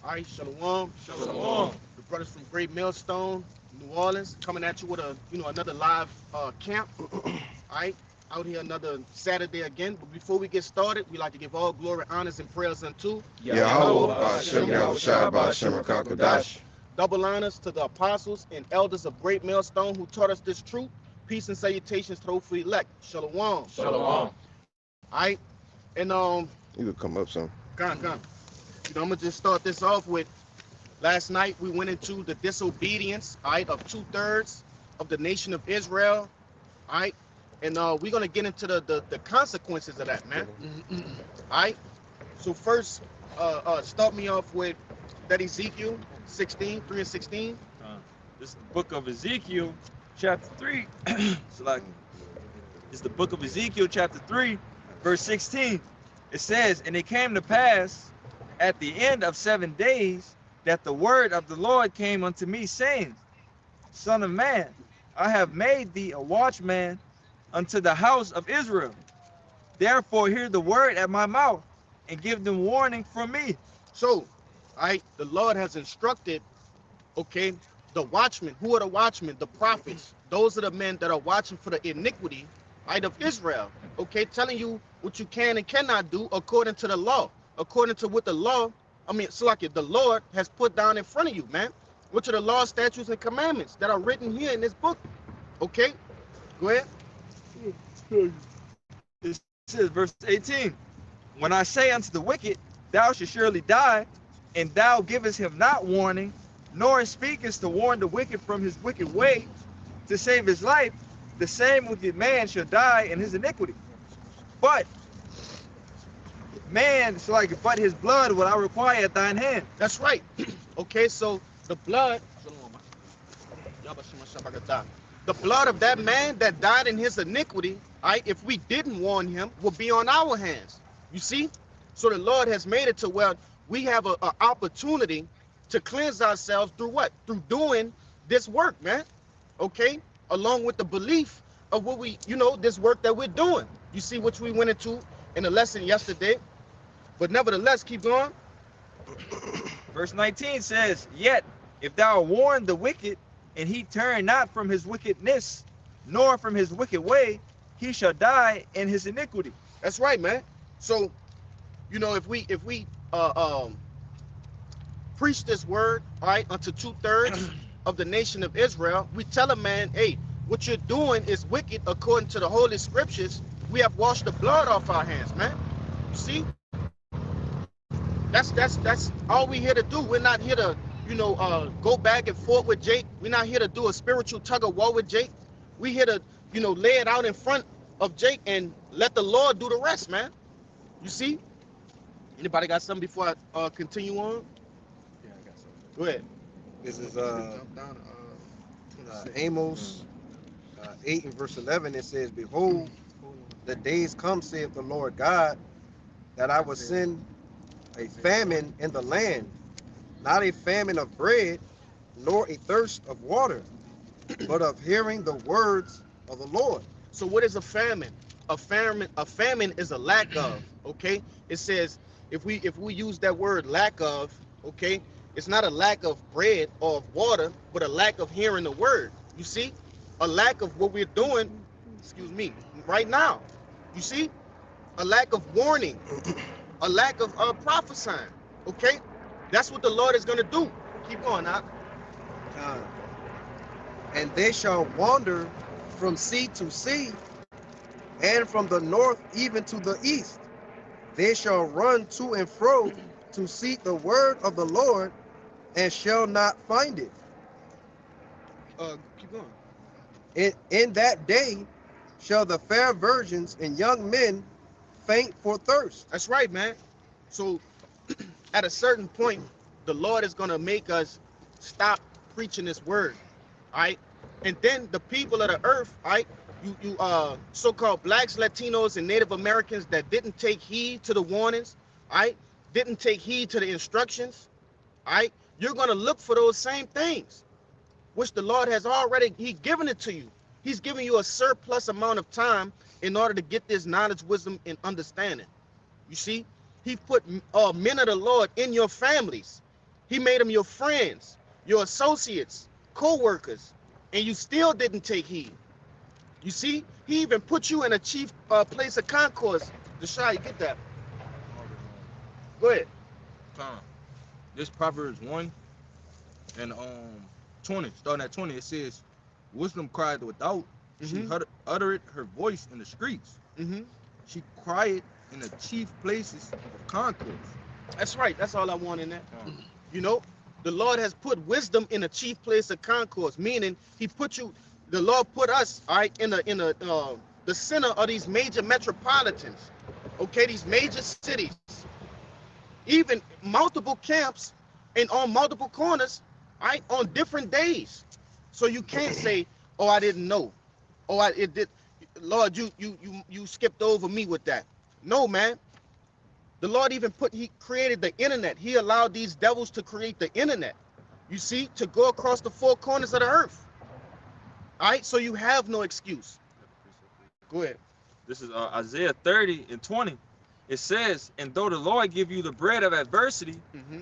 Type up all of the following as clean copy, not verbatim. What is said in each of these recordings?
All right, shalom. Shalom. The brothers from Great Millstone, New Orleans, coming at you with another live camp. All right, out here another Saturday again. But before we get started, we like to give all glory, honors, and prayers unto Yahweh Ba'ashem Yahushua Ba'ashem HaKadosh. double honors to the apostles and elders of Great Millstone who taught us this truth. Peace and salutations to the hopefully elect. Shalom. Shalom. All right, and You could come up some. gone. I'm gonna just start this off with. Last night we went into the disobedience, all right, of 2/3 of the nation of Israel, all right, and we're gonna get into the consequences of that, man. All right. So first, start me off with that Ezekiel 16, 3 and 16. This is the book of Ezekiel, chapter 3. So like, it's the book of Ezekiel, chapter 3, verse 16. It says, "And it came to pass at the end of 7 days that the word of the Lord came unto me, saying, Son of man, I have made thee a watchman unto the house of Israel. Therefore hear the word at my mouth, and give them warning from me." So, all right, the Lord has instructed, okay, the watchmen. Who are the watchmen? The prophets. Those are the men that are watching for the iniquity, right, of Israel. Okay, telling you what you can and cannot do according to the law, according to what the Lord has put down in front of you, man. Which are the laws, statutes, and commandments that are written here in this book. Okay, go ahead. It says, verse 18, "When I say unto the wicked, thou shalt surely die, and thou givest him not warning, nor speakest to warn the wicked from his wicked way, to save his life, the same wicked man shall die in his iniquity. But but his blood will I require at thine hand." That's right. Okay, so the blood of that man that died in his iniquity, right, if we didn't warn him, will be on our hands. You see? So the Lord has made it to where we have an opportunity to cleanse ourselves through what? Through doing this work, man. Okay? Along with the belief of what this work that we're doing. You see, which we went into in the lesson yesterday. But nevertheless, keep going. Verse 19 says, "Yet if thou warn the wicked, and he turn not from his wickedness, nor from his wicked way, he shall die in his iniquity." That's right, man. So, if we preach this word, all right, unto 2/3 of the nation of Israel, we tell a man, hey, what you're doing is wicked according to the holy scriptures. We have washed the blood off our hands, man. You see? That's all we here to do. We're not here to, go back and forth with Jake. We're not here to do a spiritual tug of war with Jake. We here to, lay it out in front of Jake and let the Lord do the rest, man. You see? Anybody got something before I continue on? Yeah, I got something. Go ahead. This is Amos 8 and verse 11. It says, "Behold, the days come, saith the Lord God, that I will send a famine in the land, not a famine of bread, nor a thirst of water, but of hearing the words of the Lord." So what is a famine? A famine is a lack of, okay? It says if we use that word lack of, okay, it's not a lack of bread or of water, but a lack of hearing the word. You see? A lack of what we're doing, right now. You see? A lack of warning, a lack of prophesying. Okay? That's what the Lord is gonna do. Keep going, now. "And they shall wander from sea to sea, and from the north even to the east. They shall run to and fro to seek the word of the Lord, and shall not find it. Keep going. In that day shall the fair virgins and young men faint for thirst." That's right, man. So at a certain point, the Lord is gonna make us stop preaching this word, all right? And then the people of the earth, all right, you so-called blacks, Latinos, and Native Americans that didn't take heed to the warnings, all right, didn't take heed to the instructions, all right, you're gonna look for those same things, which the Lord has already, He's given it to you. He's giving you a surplus amount of time in order to get this knowledge, wisdom, and understanding. You see, he put men of the Lord in your families. He made them your friends, your associates, co-workers, and you still didn't take heed. You see, he even put you in a chief place of concourse. Deshaun, you get that? Go ahead. Time. This Proverbs 1 and 20, starting at 20, it says, wisdom cried without, she uttered her voice in the streets. She cried in the chief places of concourse. That's right. That's all I want in that. You know, the Lord has put wisdom in a chief place of concourse, meaning he put you, the Lord put us, all right, in the center of these major metropolitans, okay, these major cities, even multiple camps and on multiple corners, all right, on different days. So you can't say, oh, I didn't know. Oh, it did. Lord, you skipped over me with that. No, man. The Lord even he created the internet. He allowed these devils to create the internet, you see, to go across the four corners of the earth. All right, so you have no excuse. Go ahead. This is Isaiah 30 and 20. It says, and though the Lord give you the bread of adversity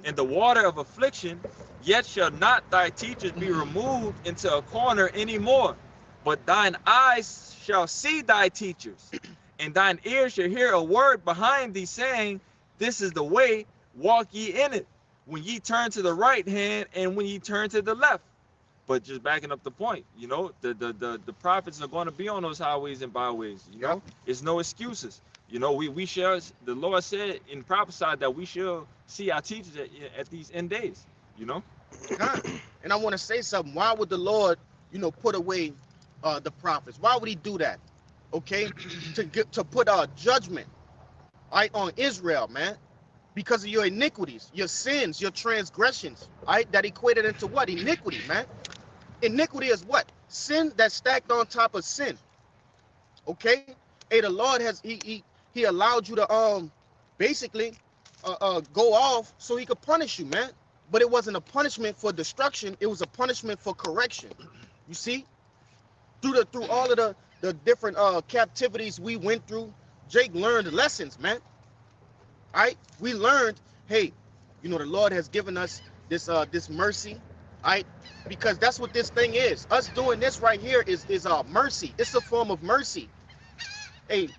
and the water of affliction, yet shall not thy teachers be removed into a corner anymore, but thine eyes shall see thy teachers, and thine ears shall hear a word behind thee saying, this is the way, walk ye in it, when ye turn to the right hand and when ye turn to the left. But just backing up the point, you know, the prophets are going to be on those highways and byways, you know. It's no excuses. You know, we shall, the Lord said and prophesied that we shall see our teachers at these end days, you know. And I want to say something. Why would the Lord, you know, put away the prophets? Why would he do that? Okay, to put judgment, right, on Israel, man, because of your iniquities, your sins, your transgressions, right, that equated into what? Iniquity, man. Iniquity is what? Sin that's stacked on top of sin. Okay, hey, the Lord has he allowed you to basically go off so he could punish you, man. But it wasn't a punishment for destruction, it was a punishment for correction. You see, through all of the different captivities we went through, Jake learned lessons, man. All right, we learned, hey, you know, the Lord has given us this mercy, all right, because that's what this thing is. Us doing this right here is mercy. It's a form of mercy. Hey,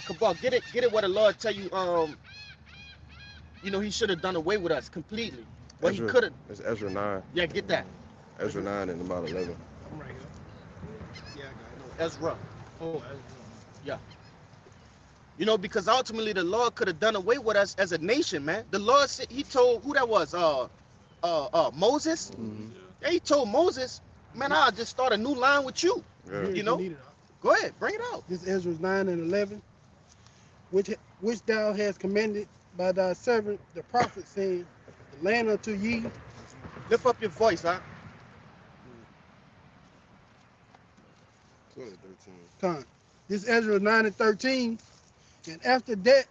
Cabal, get it where the Lord tell you, you know, he should have done away with us completely. Well, he could have. It's Ezra 9. Yeah, get that. Ezra 9 and about 11. I'm right here. Yeah, I got it. Ezra. Oh, Ezra. Yeah. You know, because ultimately the Lord could have done away with us as a nation, man. The Lord said, he told, who that was? Moses. Yeah, he told Moses, man, I'll just start a new line with you. Yeah. You know? Go ahead, bring it out. This is Ezra 9 and 11, which thou hast commanded by thy servant the prophet, saying, the land unto ye. Lift up your voice, huh? 13. Con. This is Ezra 9 and 13. And after that,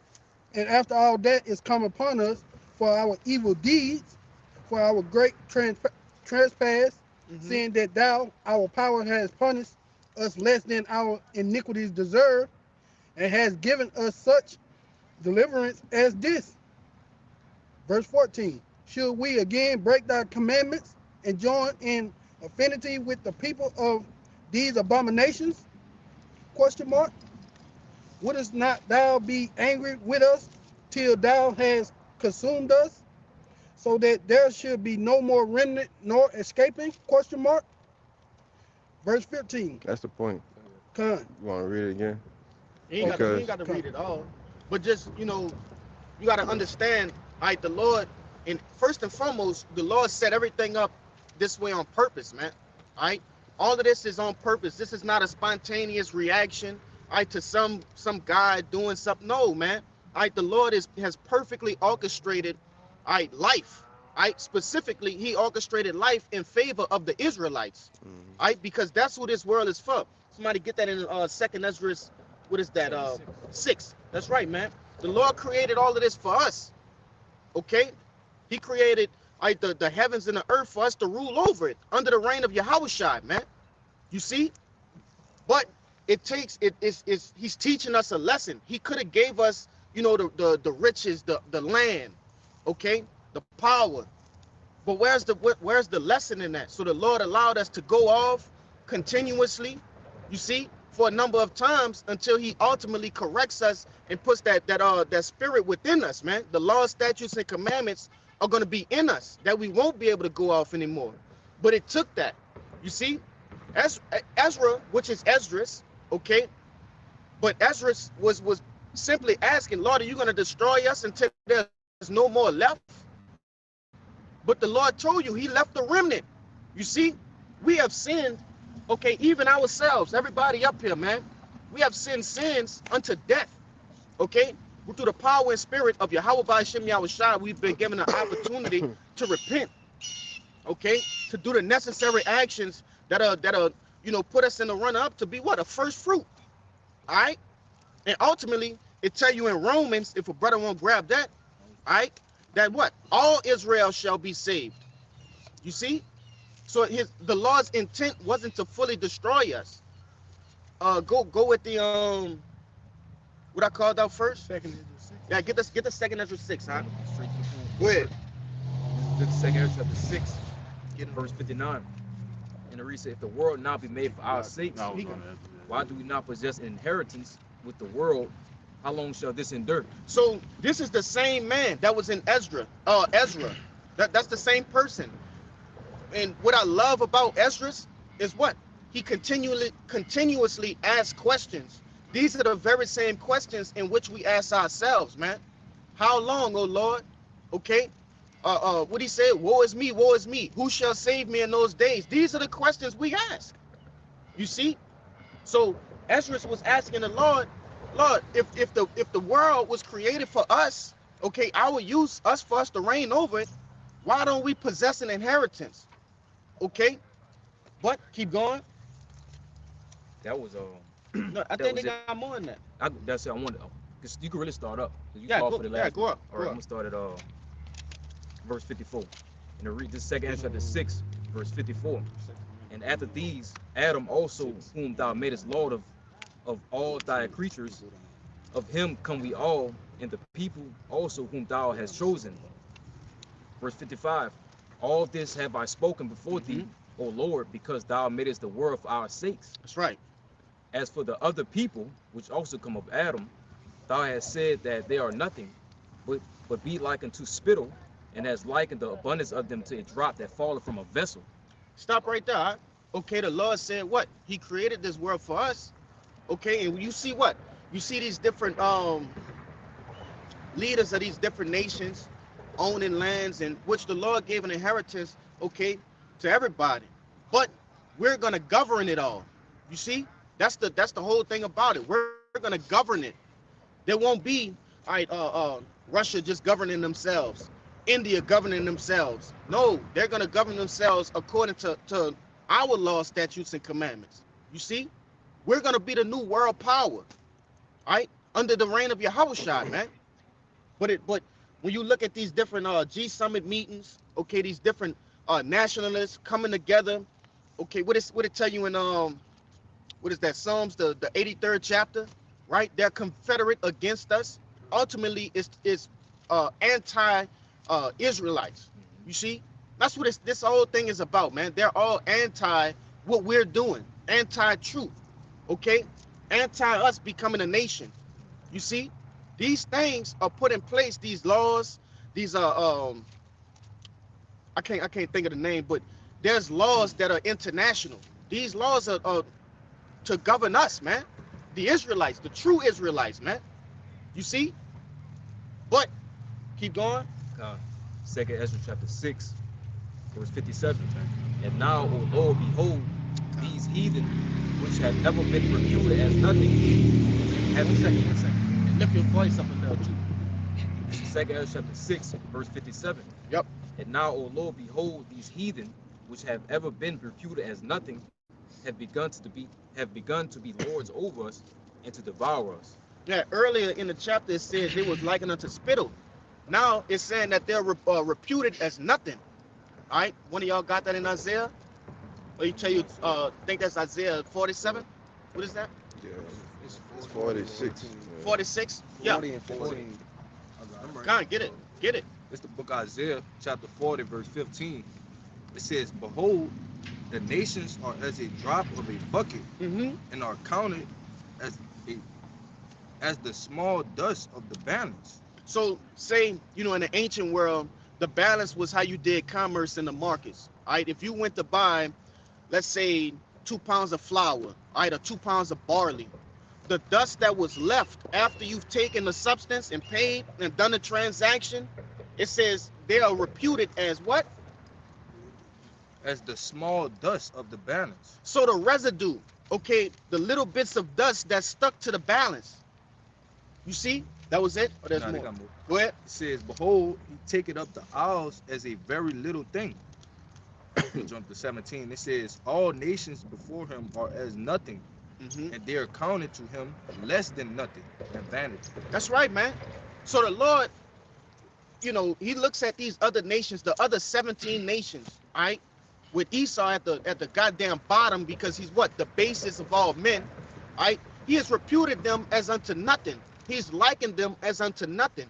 and after all that is come upon us for our evil deeds, for our great trespass, seeing that thou, our power, has punished us less than our iniquities deserve, and has given us such deliverance as this. Verse 14. Should we again break thy commandments and join in affinity with the people of these abominations? Question mark. Wouldst not thou be angry with us till thou hast consumed us, so that there should be no more remnant nor escaping? Question mark. Verse 15. That's the point. Con. You want to read it again? You ain't got to read it all. But just, you know, you got to understand, all right, the Lord, and first and foremost, the Lord set everything up this way on purpose, man. All right? All of this is on purpose. This is not a spontaneous reaction, all right, to some guy doing something. No, man. All right, the Lord has perfectly orchestrated, all right, life. All right, specifically, he orchestrated life in favor of the Israelites. All right, because that's what this world is for. Somebody get that in Second Ezra, what is that? 6. That's right, man. The Lord created all of this for us. Okay? He created, all right, the heavens and the earth for us to rule over it under the reign of Yahushua, man. You see? But it takes, he's teaching us a lesson. He could have gave us you know, the riches, the land, okay, the power. But where's the lesson in that? So the Lord allowed us to go off continuously, you see, for a number of times until He ultimately corrects us and puts that spirit within us, man. The law, statutes, and commandments are going to be in us that we won't be able to go off anymore. But it took that, you see, Ezra, which is Esdras, okay. But Esdras was simply asking, Lord, are you going to destroy us until there's no more left? But the Lord told you He left a remnant. You see, we have sinned, okay, even ourselves, everybody up here, man. We have sinned sins unto death, okay? Through the power and spirit of Yahweh by Shem Yahushua, we've been given an opportunity to repent, okay? To do the necessary actions that are you know, put us in the run-up to be what? A first fruit, all right? And ultimately, it tell you in Romans, if a brother won't grab that, all right, that what? All Israel shall be saved. You see? So the Lord's intent wasn't to fully destroy us. Go with the what I called out first. Second Ezra 6. Yeah, get the second Ezra 6, huh? Straight to the point. Go ahead. This is the second Ezra chapter 6, Get him. verse 59. And the reads said, if the world not be made for our sakes, I was on that. why do we not possess an inheritance with the world? How long shall this endure? So this is the same man that was in Ezra. That's the same person. And what I love about Ezra is what? He continuously asks questions. These are the very same questions in which we ask ourselves, man. How long, O Lord? Okay. What he said, woe is me, woe is me. Who shall save me in those days? These are the questions we ask. You see? So Ezra was asking the Lord, if the world was created for us, okay, our use, for us to reign over it, why don't we possess an inheritance? Okay, but keep going. That was No, I That think was they it. got more than that. that's it. I wanted, because you can really start up. 'Cause you Yeah, called go, for the yeah, last go one. up. All right, I'm gonna start at verse 54. And to read this second Ezra chapter 6, verse 54. And after these, Adam also, whom thou madest Lord of all thy creatures, of him come we all, and the people also whom thou hast chosen. Verse 55. All this have I spoken before thee, O Lord, because thou madest the world for our sakes. That's right. As for the other people, which also come of Adam, thou hast said that they are nothing, but be like unto spittle, and has likened the abundance of them to a drop that falleth from a vessel. Stop right there. Huh? Okay, the Lord said what? He created this world for us. Okay, and you see what? You see these different leaders of these different nations owning lands, in which the Lord gave an inheritance, okay, to everybody. But we're gonna govern it all. You see, that's the whole thing about it. We're gonna govern it. There won't be, all right, Russia just governing themselves, India governing themselves. No, they're gonna govern themselves according to our laws, statutes, and commandments. You see, we're gonna be the new world power, all right, under the reign of Yahushua, man. But when you look at these different G Summit meetings, okay, these different nationalists coming together, okay, what it tell you in what is that, Psalms, the 83rd chapter, right? They're confederate against us. Ultimately, it's anti Israelites. You see, that's what this whole thing is about, man. They're all anti what we're doing, anti-truth, okay, anti us becoming a nation. You see, these things are put in place. These laws, these are I can't think of the name, but there's laws that are international. These laws are to govern us, man. The Israelites, the true Israelites, man. You see? But keep going. Second Ezra chapter 6, verse 57. And now, O Lord, behold, these heathen, which have ever been reputed as nothing, have One second. And lift your voice up a little too. Second Ezra chapter 6, verse 57. Yep. And now, O Lord, behold, these heathen, which have ever been reputed as nothing, have begun to be lords over us and to devour us. Yeah, earlier in the chapter it said it was likened unto spittle. Now it's saying that they're reputed as nothing. All right, one of y'all got that in Isaiah? Or you think that's Isaiah 47? What is that? Yeah, It's it's 46. 46. Yeah. 40 and 15. I'm right. God, get it. Get it. It's the book of Isaiah, chapter 40, verse 15. It says, "Behold, the nations are as a drop of a bucket, Mm-hmm. and are counted as a as the small dust of the balance." So say, in the ancient world, the balance was how you did commerce in the markets. All right. If you went to buy, let's say, 2 pounds of flour, all right, or 2 pounds of barley, the dust that was left after you've taken the substance and paid and done the transaction, it says they are reputed as what? As the small dust of the balance. So the residue, okay, the little bits of dust that stuck to the balance. You see? That was it? Or there's Nah, they more? got more. Go ahead. It says, "Behold, he taketh up the isles as a very little thing." We jump to 17. It says, "All nations before him are as nothing, Mm-hmm. and they are counted to him less than nothing and vanity." That's right, man. So the Lord, he looks at these other nations, the other 17 nations, all right, with Esau at the goddamn bottom because he's what? The basis of all men, all right? He has reputed them as unto nothing. He's likened them as unto nothing.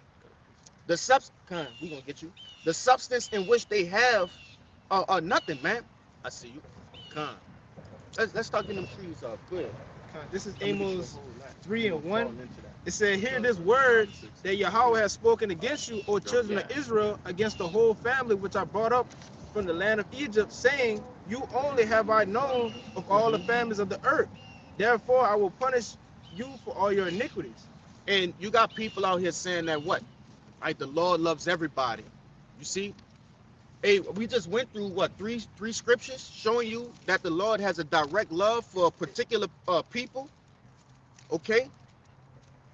We gonna get you. The substance in which they have are nothing, man. I see you. Con. Let's start getting them trees off. Go ahead. This is I'm gonna get you a Amos whole lot. 3 I'm and gonna fall 1. into that. It said, "Hear this word that Yahweh has spoken against you, O children of Israel, against the whole family which I brought up from the land of Egypt, saying, You only have I known of all the families of the earth. Therefore I will punish you for all your iniquities." And you got people out here saying that what? Right? The Lord loves everybody. You see? Hey, we just went through what three scriptures showing you that the Lord has a direct love for a particular people. Okay?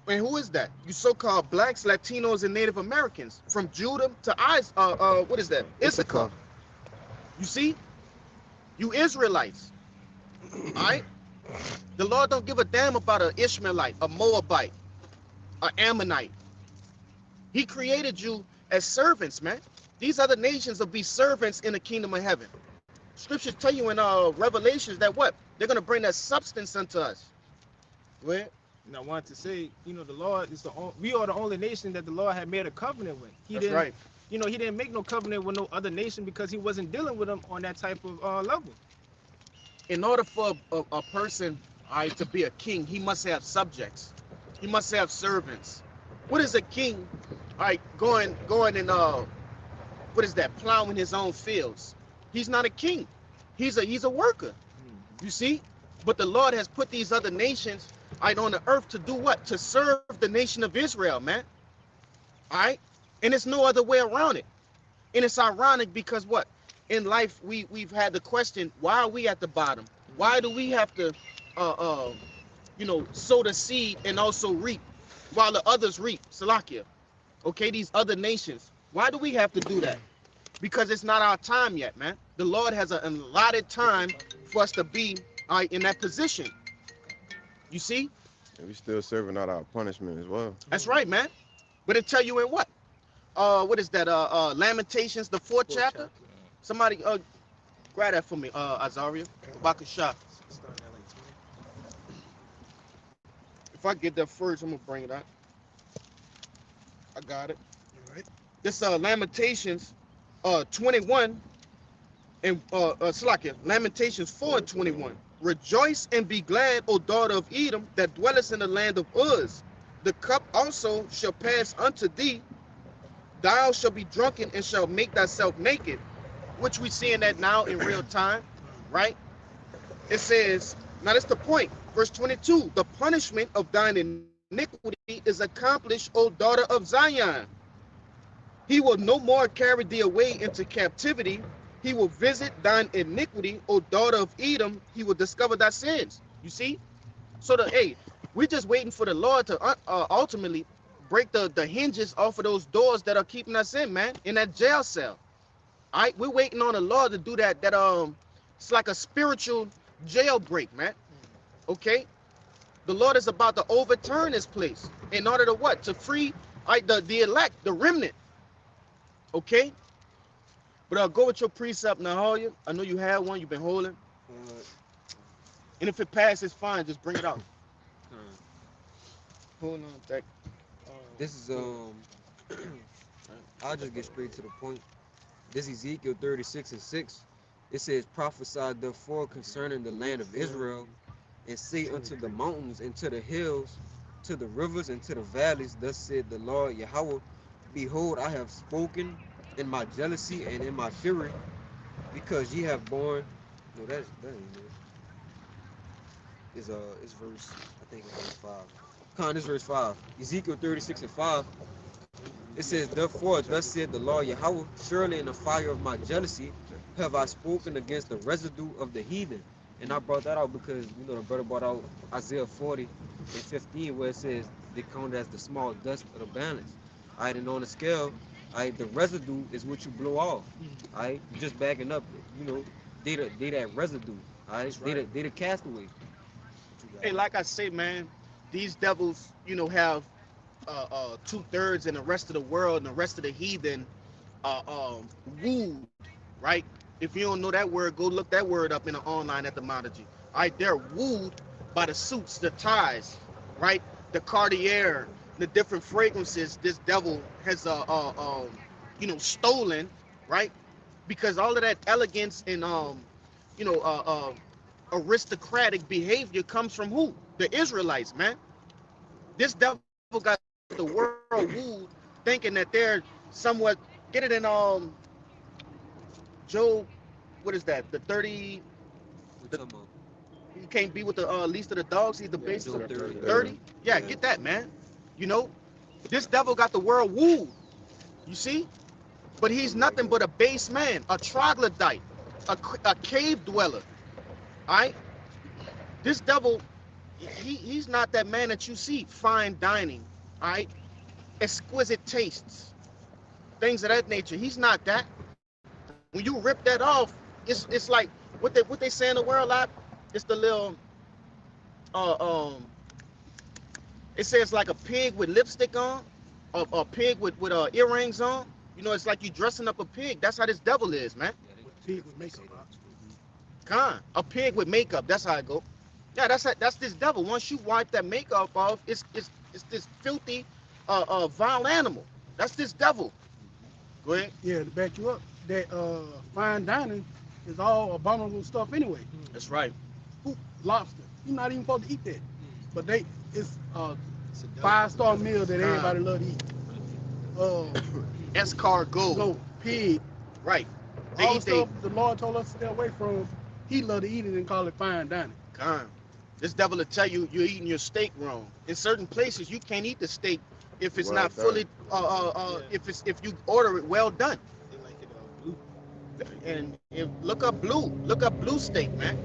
And who is that? You so-called blacks, Latinos, and Native Americans from Judah to what is that? Issachar. You see? You Israelites. All right? The Lord don't give a damn about an Ishmaelite, a Moabite, an Ammonite. He created you as servants, man. These other nations will be servants in the kingdom of heaven. Scriptures tell you in Revelations that what? They're going to bring that substance unto us. Where? And I wanted to say, the Lord is we are the only nation that the Lord had made a covenant with. That's right. He didn't make no covenant with no other nation because he wasn't dealing with them on that type of level. In order for a person, all right, to be a king, he must have subjects. He must have servants. What is a king? All right, going and what is that? Plowing his own fields. He's not a king. He's a worker. You see? But the Lord has put these other nations right on the earth to do what? To serve the nation of Israel, man. All right? And it's no other way around it. And it's ironic because what? In life, we've had the question, why are we at the bottom? Why do we have to sow the seed and also reap while the others reap? Salakia. Okay, these other nations. Why do we have to do that? Because it's not our time yet, man. The Lord has an allotted time for us to be in that position. You see? And we still serving out our punishment as well. That's right, man. But it tell you in what is that? Lamentations, the fourth chapter. Somebody grab that for me, Azaria. Bakasha. If I get that first, I'm gonna bring it out. I got it. All right. This Lamentations 21 and Salakia, Lamentations 4 and 21. Rejoice and be glad, O daughter of Edom, that dwellest in the land of Uz. The cup also shall pass unto thee. Thou shalt be drunken and shalt make thyself naked. Which we seeing that now in real time, right? It says, now that's the point. Verse 22, the punishment of thine iniquity is accomplished, O daughter of Zion. He will no more carry thee away into captivity. He will visit thine iniquity, O daughter of Edom. He will discover thy sins. You see? So we're just waiting for the Lord to ultimately break the hinges off of those doors that are keeping us in, man, in that jail cell. All right, we're waiting on the Lord to do that. It's like a spiritual jailbreak, man. Okay, the Lord is about to overturn this place in order to what? To free the elect, the remnant. Okay, but go with your precept, Nahalia. I know you had one. You've been holding, and if it passes, fine. Just bring it out. Hold on, that. This is I'll just get straight to the point. This Ezekiel 36:6. It says, prophesy therefore concerning the land of Israel, and say unto the mountains and to the hills, to the rivers and to the valleys, thus said the Lord Yahweh, behold, I have spoken in my jealousy and in my fury, because ye have borne. No, that ain't it. It's verse, I think it's verse 5. This verse 5. Ezekiel 36:5. It says, therefore, thus said the Lord Yahweh, surely in the fire of my jealousy have I spoken against the residue of the heathen. And I brought that out because, the brother brought out Isaiah 40:15, where it says, they count as the small dust of the balance. All right, and on the scale, all right, the residue is what you blow off. All right, just backing up, they that residue. All right, they the castaway. Hey, like I say, man, these devils, have 2/3 and the rest of the world and the rest of the heathen wooed, right? If you don't know that word, go look that word up in the online etymology. All right, they're wooed by the suits, the ties, right? The Cartier, the different fragrances this devil has stolen, right? Because all of that elegance and you know aristocratic behavior comes from who? The Israelites, man. This devil got the world wooed, thinking that they're somewhat. Get it in Job. What is that? The 30. You can't be with the least of the dogs. He's the base of the 30. Yeah, get that, man. This devil got the world wooed. You see, but he's nothing but a base man, a troglodyte, a cave dweller. All right. This devil, he's not that man that you see. Fine dining, all right, exquisite tastes, things of that nature. He's not that. When you rip that off, it's like what they say in the world a lot. It's the little uh um. It says like a pig with lipstick on, a pig with earrings on. It's like you dressing up a pig. That's how this devil is, man. Pig with makeup. A pig with makeup. That's how I go. Yeah, that's this devil. Once you wipe that makeup off, it's this filthy, vile animal. That's this devil. Go ahead. Yeah, to back you up, that fine dining is all abominable stuff anyway. That's right. Lobster. You're not even supposed to eat that. But it's a 5-star meal that everybody love to eat. Escargot. Goat, pig. Right. All the stuff the Lord told us to stay away from, he love to eat it and call it fine dining. This devil will tell you you're eating your steak wrong. In certain places, you can't eat the steak if it's Well not done. fully if you order it well done. They like it blue. And look up blue steak, man.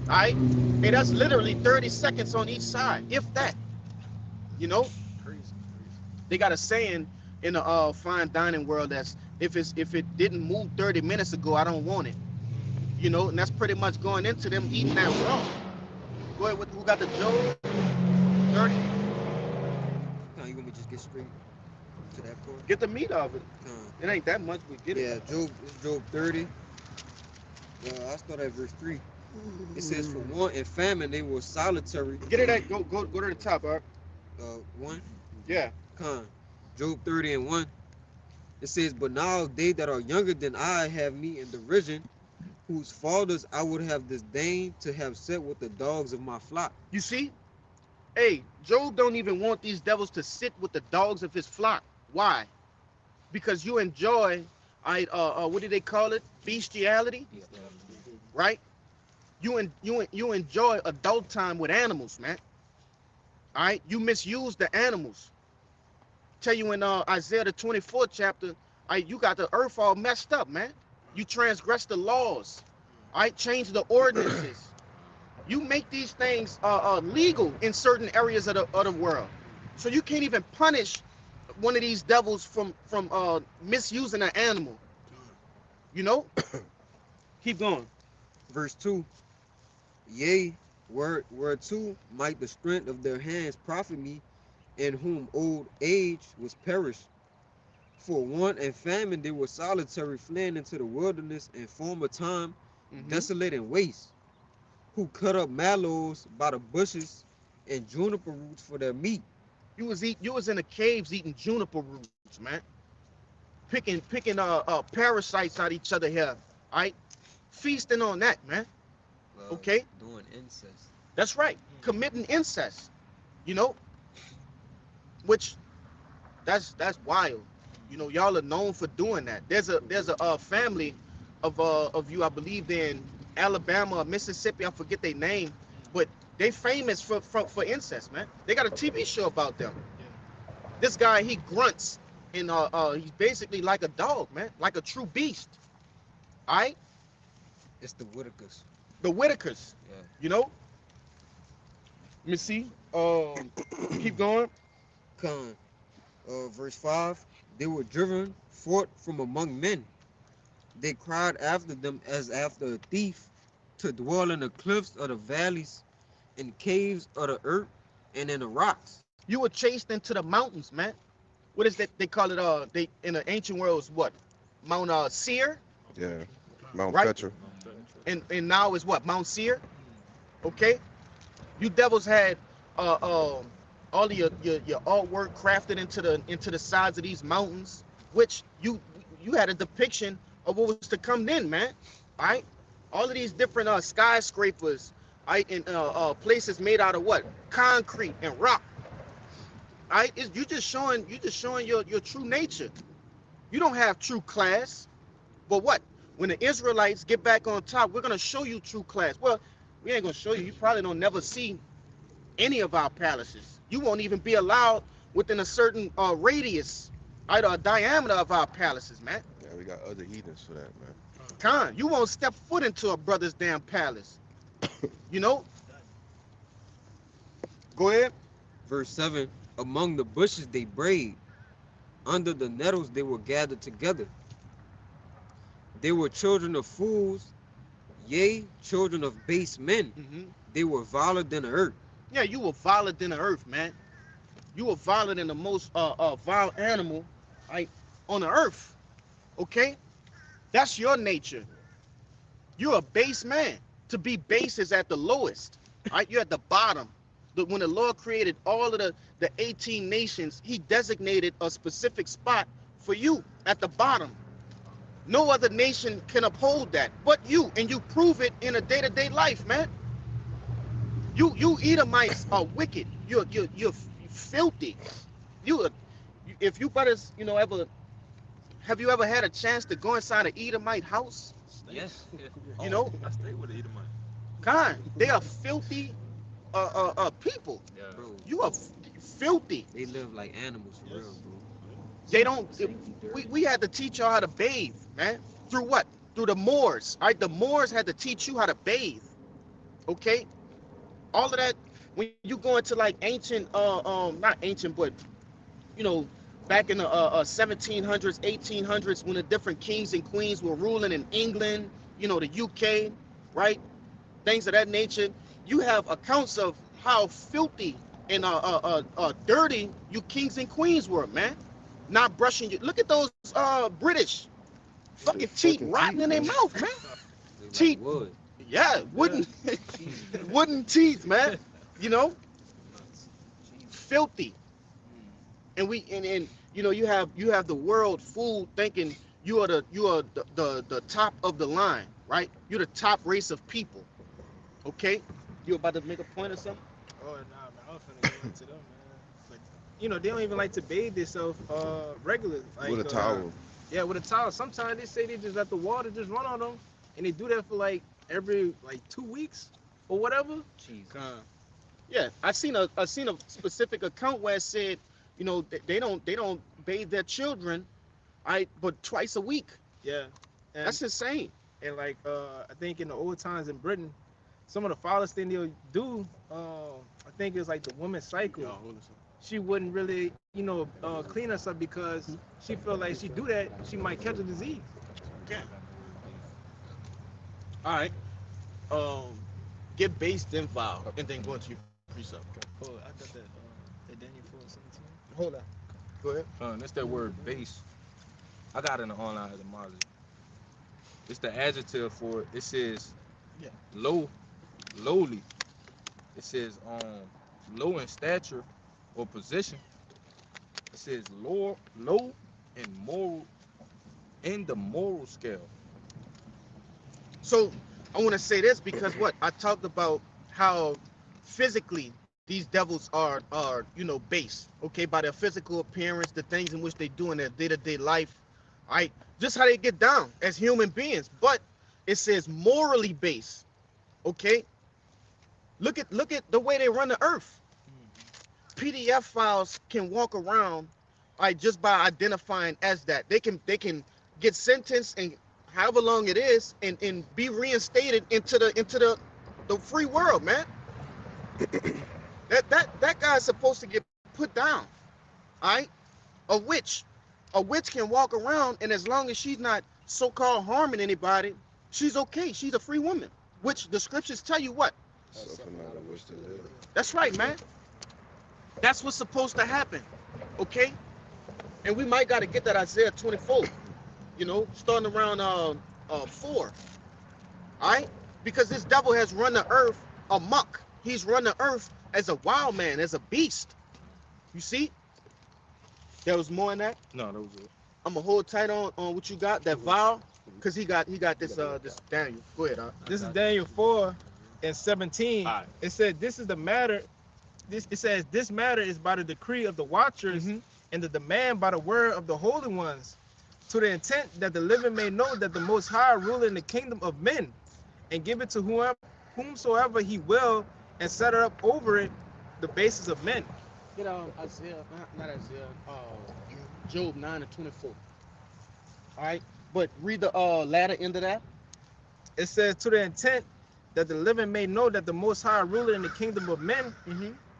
All right. Hey, that's literally 30 seconds on each side, if that. Crazy. They got a saying in the fine dining world that's if it didn't move 30 minutes ago, I don't want it. And that's pretty much going into them eating that raw. Go ahead, who got the Job 30? No, you want me to just get straight to that part? Get the meat of it. It ain't that much, but get it. Yeah, it's Job 30. I start at verse 3. It says, for want and famine they were solitary. Get it at go to the top, all right? 1. Yeah. Job 30:1. It says, but now they that are younger than I have me in derision, whose fathers I would have disdained to have set with the dogs of my flock. You see? Hey, Job don't even want these devils to sit with the dogs of his flock. Why? Because you enjoy, what do they call it? Bestiality, right? You enjoy adult time with animals, man. All right, you misuse the animals. Tell you in Isaiah the 24th chapter, you got the earth all messed up, man. You transgress the laws, all right? Change the ordinances. You make these things legal in certain areas of the world, so you can't even punish one of these devils from misusing an animal. Keep going. Verse 2. Yea, whereto might the strength of their hands profit me, in whom old age was perished. For want and famine they were solitary, fleeing into the wilderness in former time, desolate and waste, who cut up mallows by the bushes and juniper roots for their meat. You was in the caves eating juniper roots, man. Picking parasites out each other here. All right? Feasting on that, man. Okay? Doing incest. That's right. Committing incest. You know? Which that's wild. You know, y'all are known for doing that. There's a family of you, I believe in Alabama or Mississippi, I forget their name, but they famous for incest, man. They got a TV show about them. This guy, he grunts and he's basically like a dog, man, like a true beast. All right? It's the Whitakers. The Whitakers, Yeah. you know? Let me see. Keep going. Con. Verse 5. They were driven forth from among men. They cried after them as after a thief, to dwell in the cliffs of the valleys, in caves of the earth, and in the rocks. You were chased into the mountains, man. What is that? They call it they in the ancient world is what? Mount Seir? Yeah. Mount Right. Petra. And now is what? Mount Seir? Okay? You devils had all of your artwork crafted into the sides of these mountains, which you had a depiction of what was to come then, man. All right? All of these different skyscrapers, right, and places made out of what? Concrete and rock. All right? You just showing your true nature. You don't have true class. But what? When the Israelites get back on top, we're gonna show you true class. Well, we ain't gonna show you. You probably don't never see any of our palaces. You won't even be allowed within a certain radius, right, or diameter of our palaces, man. Yeah, we got other heathens for that, man. Con, you won't step foot into a brother's damn palace. You know? Go ahead. Verse 7. Among the bushes they brayed. Under the nettles they were gathered together. They were children of fools, yea, children of base men. Mm-hmm. They were viler than the earth. Yeah, you were violent than the earth, man. You were violent than the most vile animal, right, on the earth. Okay? That's your nature. You're a base man. To be base is at the lowest. Right? You're at the bottom. When the Lord created all of the 18 nations, he designated a specific spot for you at the bottom. No other nation can uphold that but you, and you prove it in a day-to-day life, man. You Edomites are wicked. You're filthy. If you brothers, have you ever had a chance to go inside an Edomite house? Yes. You know, I stay with the Edomite. God, they are filthy people. Yeah. Bro, You are filthy. they live like animals for real, bro. They don't. We had to teach y'all how to bathe, man. Through what? Through the Moors. All right, the Moors had to teach you how to bathe. Okay, all of that. When you go into like ancient, not ancient, but back in the 1700s, 1800s, when the different kings and queens were ruling in England, the UK, right? Things of that nature. You have accounts of how filthy and dirty you kings and queens were, man. Not brushing you. Look at those British fucking teeth rotting in their mouth, man. They Teeth. like wood. Yeah, wooden teeth, man. Filthy. And you have the world fool thinking you are the top of the line, right? You're the top race of people. Okay? You about to make a point or something? Oh, nah, man, I was finna go into them, man. But, they don't even like to bathe themselves regularly. Like, With a towel. Yeah, with a towel. Sometimes they say they just let the water just run on them, and they do that for like every 2 weeks or whatever. Jesus. Yeah, I seen a specific account where it said, they don't bathe their children, but twice a week. Yeah, and, That's insane. and like I think in the old times in Britain, some of the foulest thing they'll do, I think it's like the woman's cycle. She wouldn't really, clean herself because she felt like she do that, she might catch a disease. Yeah. All right. Get based then vile, and then go into your precept. Oh, I got that Daniel 4:17. Hold on. Go ahead. That's that word base. I got it in the online etymology. It's the adjective for it. It says Yeah. lowly. It says low in stature or position. It says low in the moral scale. So I want to say this because what I talked about how physically these devils are based, okay, by their physical appearance, the things in which they do in their day-to-day life, right? Just how they get down as human beings. But it says morally based, okay? Look at the way they run the earth. PDF files can walk around, right, just by identifying as that. They can get sentenced and however long it is and be reinstated into the free world, man. That guy's supposed to get put down, all right? A witch. A witch can walk around, and as long as she's not so-called harming anybody, she's okay. She's a free woman. Which the scriptures tell you what? Suffer not a wish to live. That's right, man. That's what's supposed to happen, okay? And we might got to get that Isaiah 24, starting around 4, all right? Because this devil has run the earth amok. He's run the earth as a wild man, as a beast. You see? There was more in that. No, that was it. I'm gonna hold tight on what you got, that vow, because he got this Daniel. Go ahead, This is Daniel 4:17. All right. It said, "This is the matter." It says, "This matter is by the decree of the watchers and the demand by the word of the holy ones, to the intent that the living may know that the Most High rule in the kingdom of men, and give it to whomsoever He will, and set it up over it the basis of men." Get Isaiah, not Isaiah, Job 9:24. All right, but read the latter end of that. It says, "To the intent that the living may know that the Most High rule in the kingdom of men,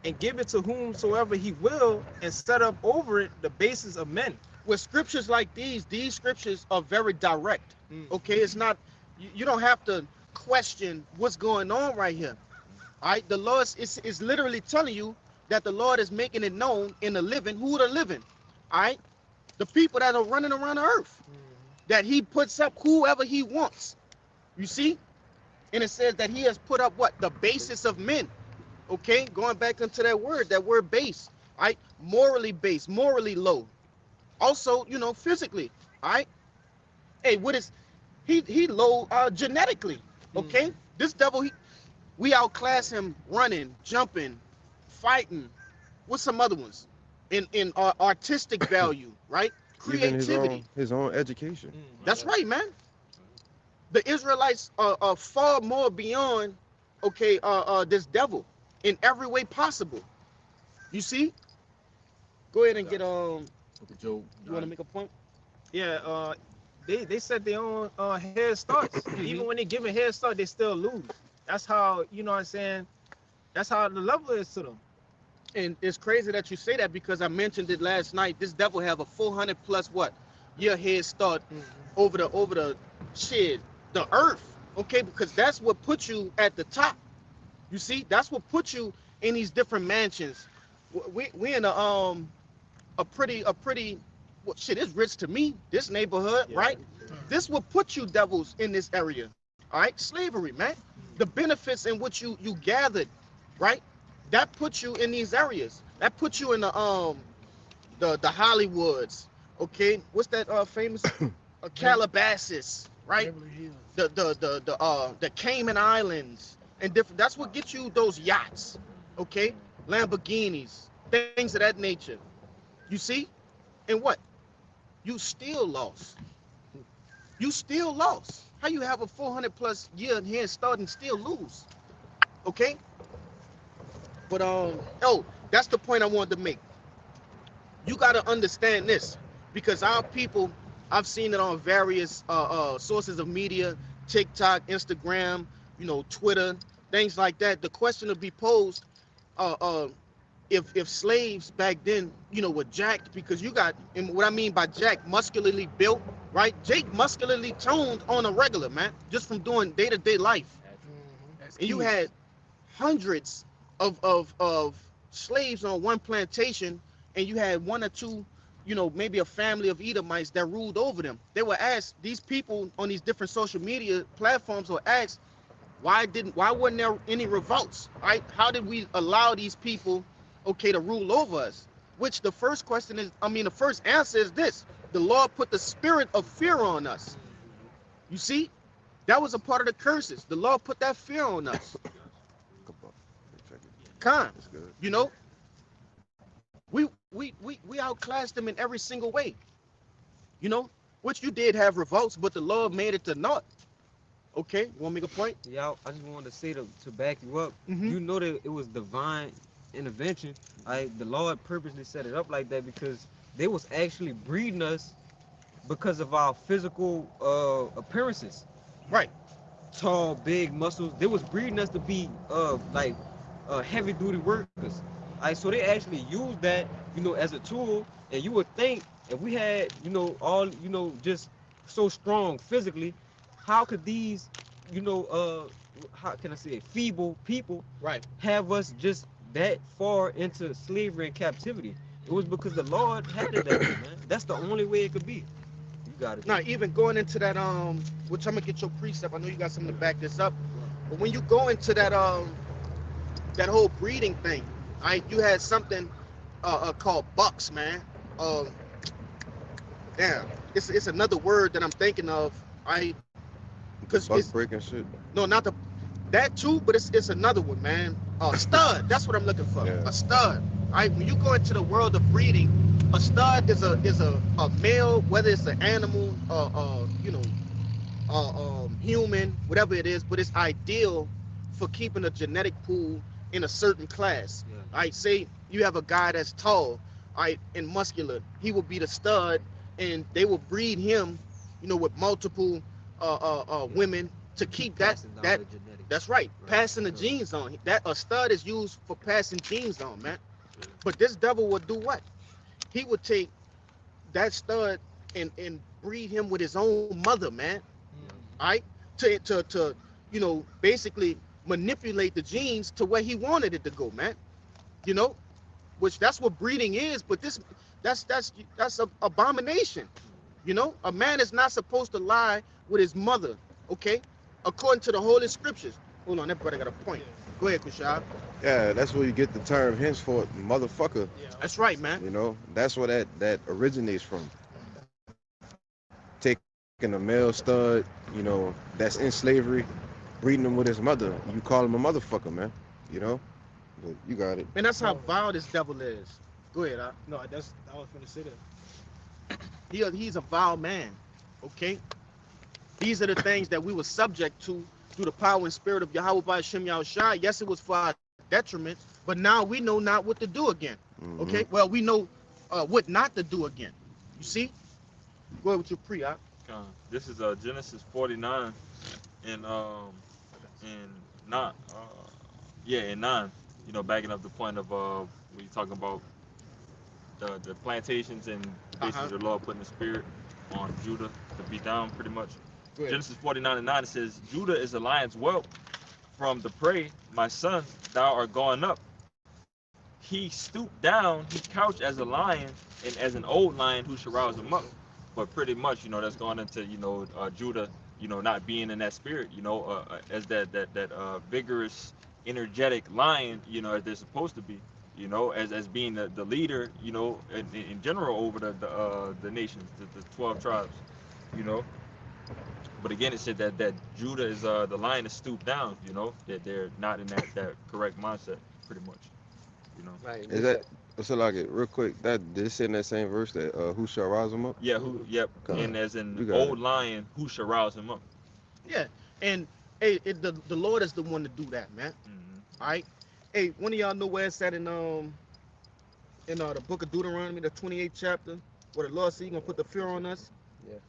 and give it to whomsoever He will, and set up over it the basis of men." With scriptures like these scriptures are very direct. Okay, it's not, you don't have to question what's going on right here. All right, the Lord is literally telling you that the Lord is making it known in the living, who are the living, all right? The people that are running around the earth, that He puts up whoever He wants. You see? And it says that He has put up what? The basis of men. Okay, going back into that word base, all right? Morally based, morally low. Also, physically, all right? Hey, what is he low genetically? Okay, this devil, we outclass him running, jumping, fighting. What's some other ones? In artistic value, right? Even Creativity. his own education. That's right, man. The Israelites are far more beyond, okay, this devil in every way possible. You see? Go ahead and get Job. You want to make a point? Yeah, they set their own head starts. Even when they give a head start, they still lose. That's how, you know what I'm saying? That's how the level is to them. And it's crazy that you say that because I mentioned it last night. This devil have a 400 plus year head start over the earth. Okay, because that's what puts you at the top. You see, that's what puts you in these different mansions. We in a pretty well, shit, it's rich to me, this neighborhood, right? This will put you devils in this area. All right, slavery, man. The benefits in which you gathered, right? That puts you in these areas. That puts you in the Hollywoods. Okay, what's that famous Calabasas, right? The Cayman Islands and different. That's what gets you those yachts, okay? Lamborghinis, things of that nature. You see? And what? You still lost. You still lost. How you have a 400 plus year head start and still lose? Okay? But that's the point I wanted to make. You got to understand this because our people, I've seen it on various sources of media, TikTok, Instagram, Twitter, things like that. The question will be posed, if slaves back then, were jacked, because you got, and what I mean by jacked, muscularly built, right? Jake muscularly toned on a regular, man, just from doing day-to-day life. And you had hundreds of slaves on one plantation, and you had one or two, maybe a family of Edomites that ruled over them. They were asked, these people on these different social media platforms were asked, Why wasn't there any revolts? Right? How did we allow these people, okay, to rule over us? Which the first question is, I mean, the first answer is this: the Lord put the spirit of fear on us. You see, that was a part of the curses. The Lord put that fear on us. Come on. Check it. Con, That's good. you know, we outclassed them in every single way. You know, which you did have revolts, but the Lord made it to naught. Okay, you want to make a point? Yeah, I just wanted to say to back you up. Mm-hmm. You know that it was divine intervention. The Lord purposely set it up like that because they was actually breeding us because of our physical appearances. Right. Tall, big muscles. They was breeding us to be heavy duty workers. So they actually used that, as a tool. And you would think if we had, all, just so strong physically, how could these, how can I say it, feeble people Right. have us just that far into slavery and captivity? It was because the Lord had it that way, man. That's the only way it could be. You got it. Now, even going into that, which I'm gonna get your precept. I know you got something to back this up. But when you go into that whole breeding thing, right? You had something called bucks, man. Um, damn, it's another word that I'm thinking of. I because Buck it's breaking shit. no, not the that too, but it's another one, man. Stud. That's what I'm looking for. Yeah. A stud. Right? When you go into the world of breeding, a stud is a male, whether it's an animal, human, whatever it is, but it's ideal for keeping a genetic pool in a certain class. Yeah. Right? Say you have a guy that's tall, right, and muscular, he will be the stud, and they will breed him, with multiple women to keep that. That's right, passing the genes on. That a stud is used for passing genes on, man. But this devil would do what? He would take that stud and breed him with his own mother, man. Right? To basically manipulate the genes to where he wanted it to go, man. You know, which that's what breeding is. But that's a abomination. A man is not supposed to lie with his mother. Okay, according to the Holy Scriptures. Hold on, that brother got a point. Go ahead, Kushab. Yeah, that's where you get the term henceforth, motherfucker. That's right, man. That's where that originates from. Taking a male stud, that's in slavery, breeding him with his mother. You call him a motherfucker, man. But you got it. And that's how vile this devil is. Go ahead, No, I was gonna say that. he's a vile man. Okay, these are the things that we were subject to through the power and spirit of Yahweh by Shem Yahushua. Yes, it was for our detriment, but now we know not what to do again. Mhm. Okay, well, we know what not to do again. You see? Go ahead with your pre-op. This is Genesis 49 and not in 9. Backing up the point of when you talking about the plantations and basically the Lord putting the spirit on Judah to be down pretty much. Genesis 49 and 9, it says, Judah is a lion's whelp from the prey, my son, thou art going up. He stooped down, he couched as a lion, and as an old lion who should rouse him up. But pretty much, that's going into, Judah, not being in that spirit, as that vigorous, energetic lion, as they're supposed to be, as being the leader, in general over the nations, the 12 tribes, But again, it said that Judah is the lion is stooped down, that they're not in that correct mindset, pretty much, Right. Is that so? Like it real quick. That did it say in that same verse that who shall rise him up? Yeah, yep. Okay. And as an You got old it. lion, who shall rouse him up? Yeah, and hey, the Lord is the one to do that, man. All right. Hey, one of y'all know where it's at in the book of Deuteronomy, the 28th chapter, where the Lord said He's gonna put the fear on us. Yeah.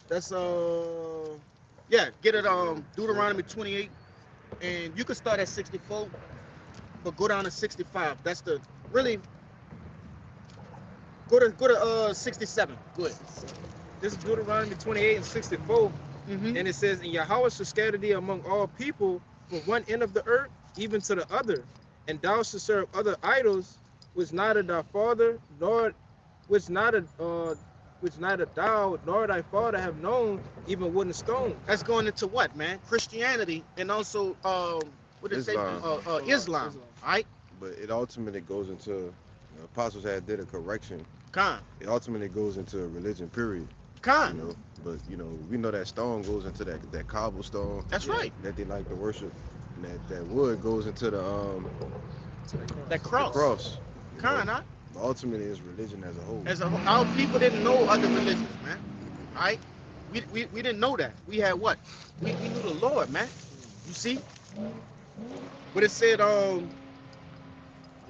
That's get it Deuteronomy 28, and you can start at 64, but go down to 65. That's the really go to 67. Go ahead. This is Deuteronomy 28 and 64. Mm-hmm. And it says, and Yahweh shall scatter thee among all people from one end of the earth even to the other, and thou shalt serve other idols which neither thy father nor which neither which neither thou nor thy father have known, even wood and stone. That's going into what, man? Christianity and also what did it say? Islam. Islam. All right, But it ultimately goes into the apostles had did a correction. Khan, It ultimately goes into a religion, period. You Khan. know, but we know that stone goes into that cobblestone That's right. that they like to worship, and that wood goes into That the cross. cross. You know? Khan, huh? But ultimately, it's religion as a whole. As a whole, our people didn't know other religions, man. All right, we didn't know that. We had what? We knew the Lord, man. You see, but it said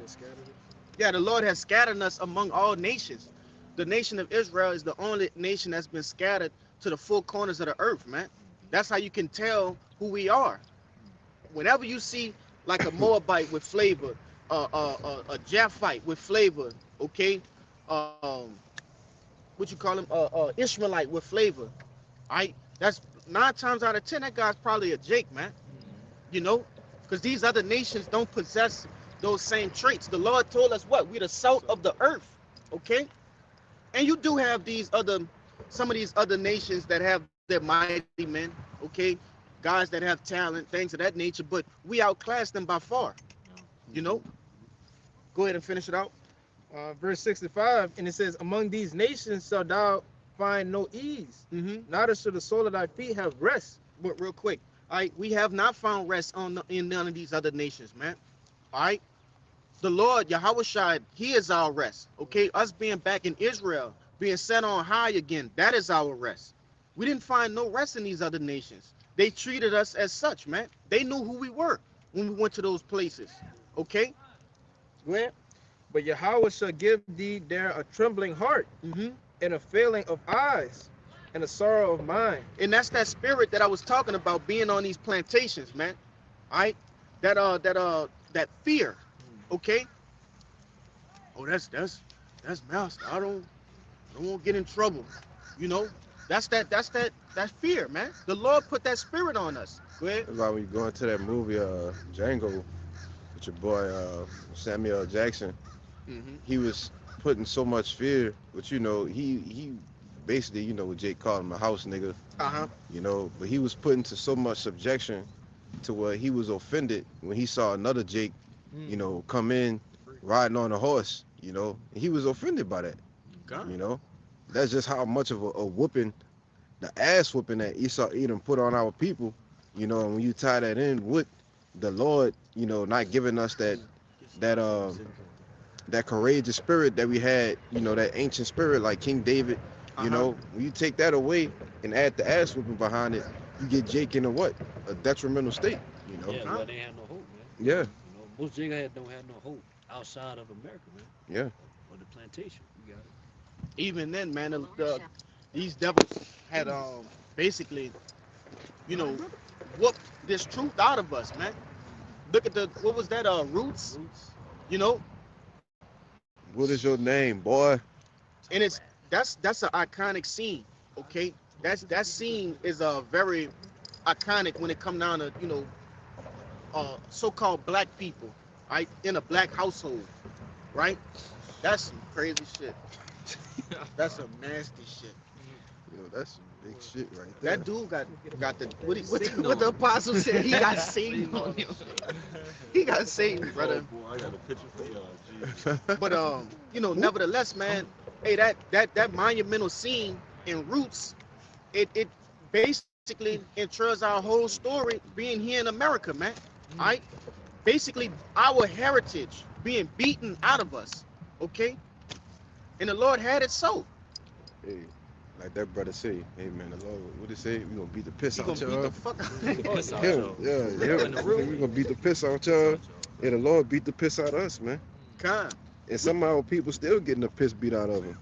Just scattered it. yeah, the Lord has scattered us among all nations. The nation of Israel is the only nation that's been scattered to the four corners of the earth, man. That's how you can tell who we are. Whenever you see like a Moabite with flavor, a Japhite with flavor, okay, what you call him, Ishmaelite with flavor, right? That's 9 times out of 10 that guy's probably a Jake, man. You know, because these other nations don't possess those same traits. The Lord told us what? We're the salt of the earth, okay? And you do have some of these other nations that have their mighty men, okay? Guys that have talent, things of that nature, but we outclass them by far, you know? Go ahead and finish it out. Verse 65, and it says, among these nations shalt thou find no ease, Mm-hmm. neither shall the sole of thy feet have rest. But real quick, all right, we have not found rest in none of these other nations, man. All right, the Lord Yahweh Shai, He is our rest. Okay, us being back in Israel, being set on high again, that is our rest. We didn't find no rest in these other nations. They treated us as such, man. They knew who we were when we went to those places. Okay, go ahead. But Yahweh shall give thee there a trembling heart, Mm-hmm. and a failing of eyes, and a sorrow of mind. And that's that spirit that I was talking about being on these plantations, man. All right, that fear. Okay. Oh, that's master. I don't want to get in trouble. You know, that's fear, man. The Lord put that spirit on us. Go ahead. That's why when you go into that movie Django with your boy Samuel Jackson, Mm-hmm. he was putting so much fear, but he basically, what Jake called him, a house nigga, Uh-huh. but he was put into so much subjection to where he was offended when he saw another Jake, come in riding on a horse, and he was offended by that, God. you know. That's just how much of a whooping, the ass whooping that Esau Edom put on our people, and when you tie that in with the Lord, not giving us that that courageous spirit that we had, that ancient spirit like King David, Uh-huh. when you take that away and add the ass whooping behind it, you get Jake in a detrimental state, Yeah, Huh? well, they had no hope, man. Yeah, Most jiggerheads don't have no hope outside of America, man, yeah. or the plantation. You got it. Even then, man, these devils had basically, you know, whooped this truth out of us, man. Look at what was that, roots, you know, What is your name, boy? and that's an iconic scene, okay? That scene is very iconic when it come down to so-called black people, right, in a black household, right? That's some crazy shit. That's some nasty shit. That's some big shit right there. That dude got the what the apostle said. He got Satan on him. He got Satan, brother. Oh boy, I got a picture for y'all. Jesus. But nevertheless, man, hey, that monumental scene in Roots, it basically ensures our whole story being here in America, man. All right, basically our heritage being beaten out of us, okay? And the Lord had it so. Hey, like that brother say, hey man, the Lord, what he say? We gonna beat the piss He out gonna beat y'all. the fuck out. Piss out Him, y'all. yeah. In the room. We gonna beat the piss out y'all. And the Lord beat the piss out of us, man. Con. And some of our people still getting the piss beat out of them.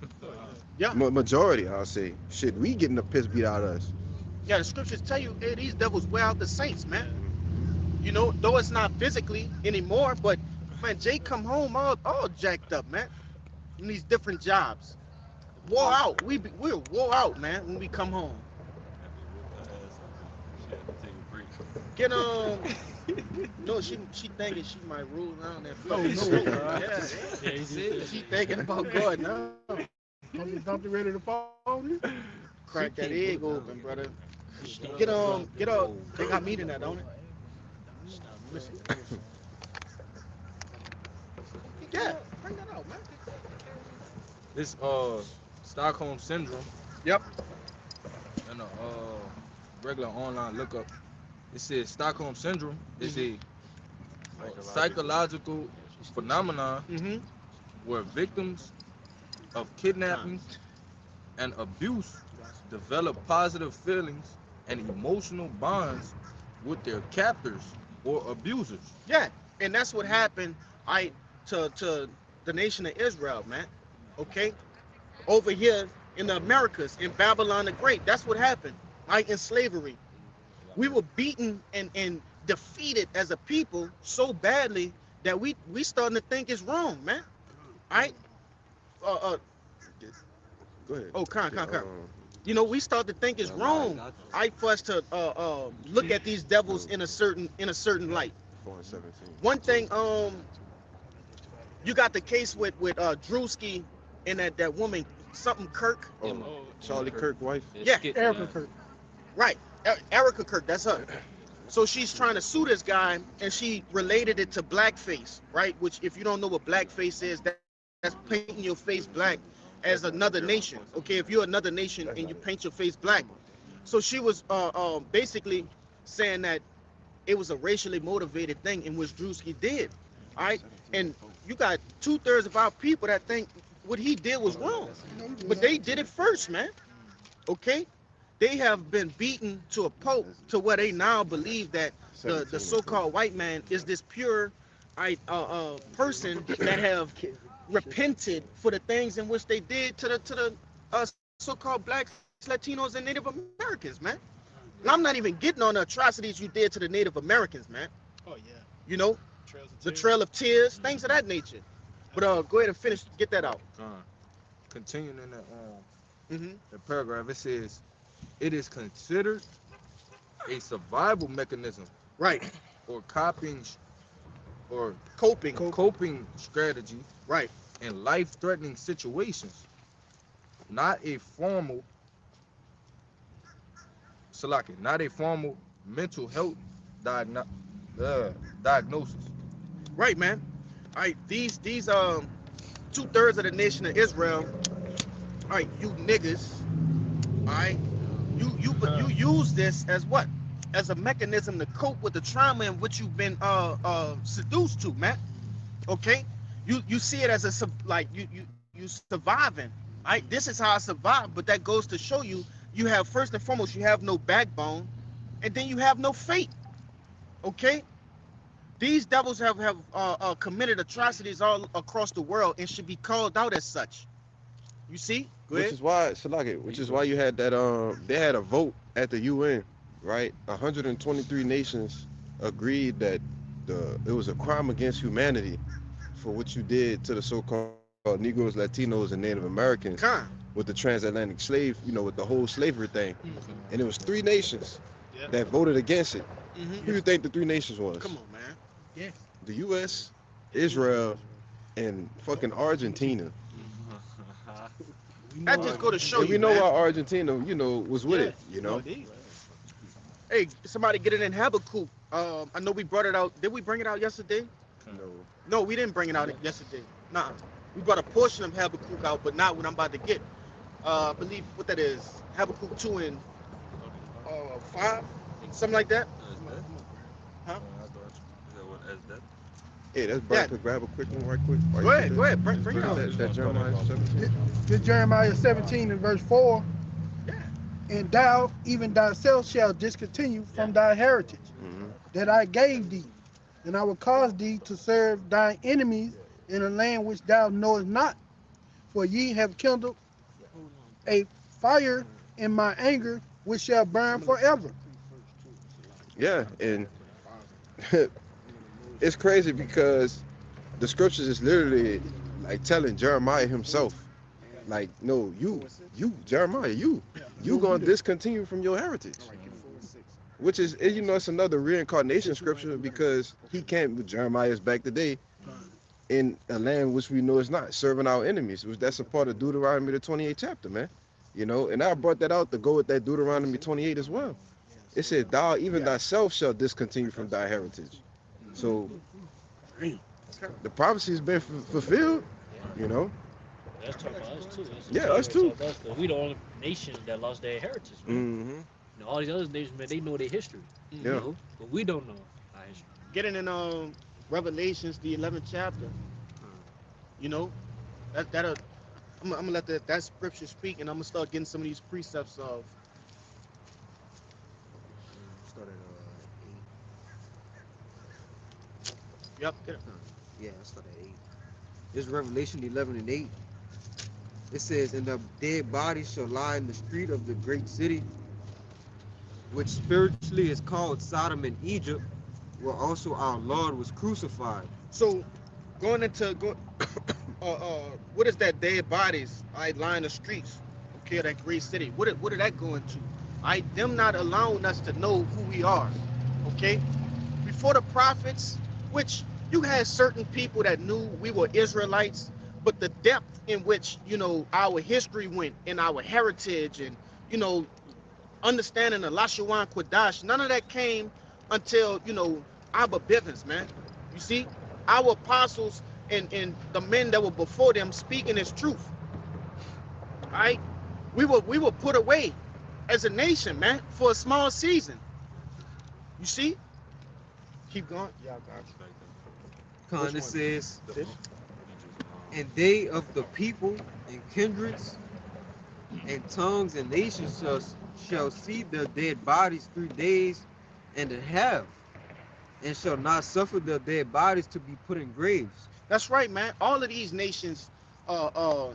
Yeah. Majority, I'll say. Shit, we getting the piss beat out of us. Yeah, the scriptures tell you, hey, these devils wear out the saints, man. You know, though it's not physically anymore, but man, Jake come home all jacked up, man. In these different jobs. Wore out. We're wore out, man, when we come home. She had to take a break. Get no, she thinking she might roll around that No, fucking no. smoke. Yeah, Yeah, he see? did. She thinking about going now. Something ready to fall on you? Crack that can't egg go down. open, brother. Stop Get dropping get low. They got meat in that, don't it? Stop Let me see. dropping Yeah, bring that out, man. This Stockholm syndrome Yep. and a regular online lookup. It says Stockholm syndrome is a psychological phenomenon Mm-hmm. where victims of kidnapping and abuse develop positive feelings and emotional bonds with their captors or abusers. Yeah, and that's what happened. I to the nation of Israel, man. Okay, over here in the Americas, in Babylon the Great, that's what happened. Right, in slavery, we were beaten and defeated as a people so badly that we starting to think it's wrong, man. Right? Uh, uh Go ahead. oh, Yeah, you know, we start to think it's wrong. I for us to look at these devils in a certain light. 4 and 17. One thing, you got the case with Drewski and that woman, something Kirk. Oh, Charlie Kirk wife. Yeah, Erica Kirk. right. Erica Kirk, that's her. So she's trying to sue this guy, and she related it to blackface, right? Which, if you don't know what blackface is, that's painting your face black as another nation. Okay, if you're another nation and you paint your face black. So she was basically saying that it was a racially motivated thing, in which Drewski did. All right, and you got 2/3 of our people that think what he did was wrong, but they did it first, man. Okay, they have been beaten to a pulp to where they now believe that the so-called white man is this pure person that have repented for the things in which they did to the so-called blacks, Latinos, and Native Americans, man. And I'm not even getting on the atrocities you did to the Native Americans, man. Oh yeah. You know, the Trail of Tears, things of that nature. But go ahead and finish, get that out. Continuing in Mm-hmm. the paragraph, it says it is considered a survival mechanism Right, or or coping. coping strategy Right, in life-threatening situations, not a formal not a formal mental health diagno- diagnosis. right, man. All right, these 2/3 of the nation of Israel. All right, you niggas. All right, you use this as what? As a mechanism to cope with the trauma in which you've been seduced to, man. Okay, you see it as like you surviving. Right, this is how I survive. But that goes to show you, you have, first and foremost, you have no backbone, and then you have no faith. Okay, these devils have committed atrocities all across the world and should be called out as such. You see? Go Which ahead. is why, Salaki, which is why you had that they had a vote at the UN, right? 123 nations agreed that it was a crime against humanity for what you did to the so-called Negroes, Latinos, and Native Americans Con. with the transatlantic slave, with the whole slavery thing. And it was 3 nations Yeah. that voted against it. Mm-hmm. Who do you think the 3 nations was? Come on, man. The U.S., Israel, and fucking Argentina. That just go to show And you, we know man. why Argentina, was with Yeah. it, No, indeed. Hey, somebody get it in Habakkuk. I know we brought it out. Did we bring it out yesterday? No. No, we didn't bring it out yesterday. Nah, we brought a portion of Habakkuk out, but not what I'm about to get. I believe what that is. Habakkuk 2 and 5, something like that. Huh? Hey, that's Brian. Could grab a quick one right quick. Go ahead, bring it out. That Jeremiah 17. This Jeremiah 17 and verse 4. Yeah. And thou, even thyself, shall discontinue from thy heritage Mhm. that I gave thee, and I will cause thee to serve thine enemies in a land which thou knowest not. For ye have kindled a fire in my anger, which shall burn forever. Yeah, and it's crazy because the scriptures is literally like telling Jeremiah himself, like, no, you, Jeremiah, you gonna discontinue from your heritage. Which is, it's another reincarnation scripture because he came with Jeremiah's back today. in a land which we know is not, serving our enemies, which that's a part of Deuteronomy the 28th chapter, man. You know, and I brought that out to go with that Deuteronomy 28 as well. It says, thou even thyself shall discontinue from thy heritage. So the prophecy has been fulfilled, you know. That's talking about us too. That's Yeah, us too. talking about us, 'cause we the only nation that lost their heritage, man. Mm-hmm. You know, all these other nations, man, they know their history. Yeah. You know, but we don't know our history. Getting in Revelations, the 11th chapter, you know, that'll I'm gonna let that scripture speak, and I'm gonna start getting some of these precepts of. Start at 8. Yep. Get it. Yeah, I start at 8. This Revelation 11 and 8. It says, and the dead bodies shall lie in the street of the great city, which spiritually is called Sodom and Egypt, where also our Lord was crucified. So, going into what is that dead bodies? I line the streets. Okay, that great city. What did that go into? Them not allowing us to know who we are. Okay, before the prophets, which you had certain people that knew we were Israelites, but the depth in which our history went and our heritage and understanding the Lashawan Quadash, none of that came until Abba Bivens, man. You see, our apostles and the men that were before them speaking his truth. Right? We were put away as a nation, man, for a small season. You see? Keep going. Yeah, I got you. It says, and they of the people and kindreds and tongues and nations shall see their dead bodies 3 days and a half, and shall not suffer their dead bodies to be put in graves. That's right, man. All of these nations, what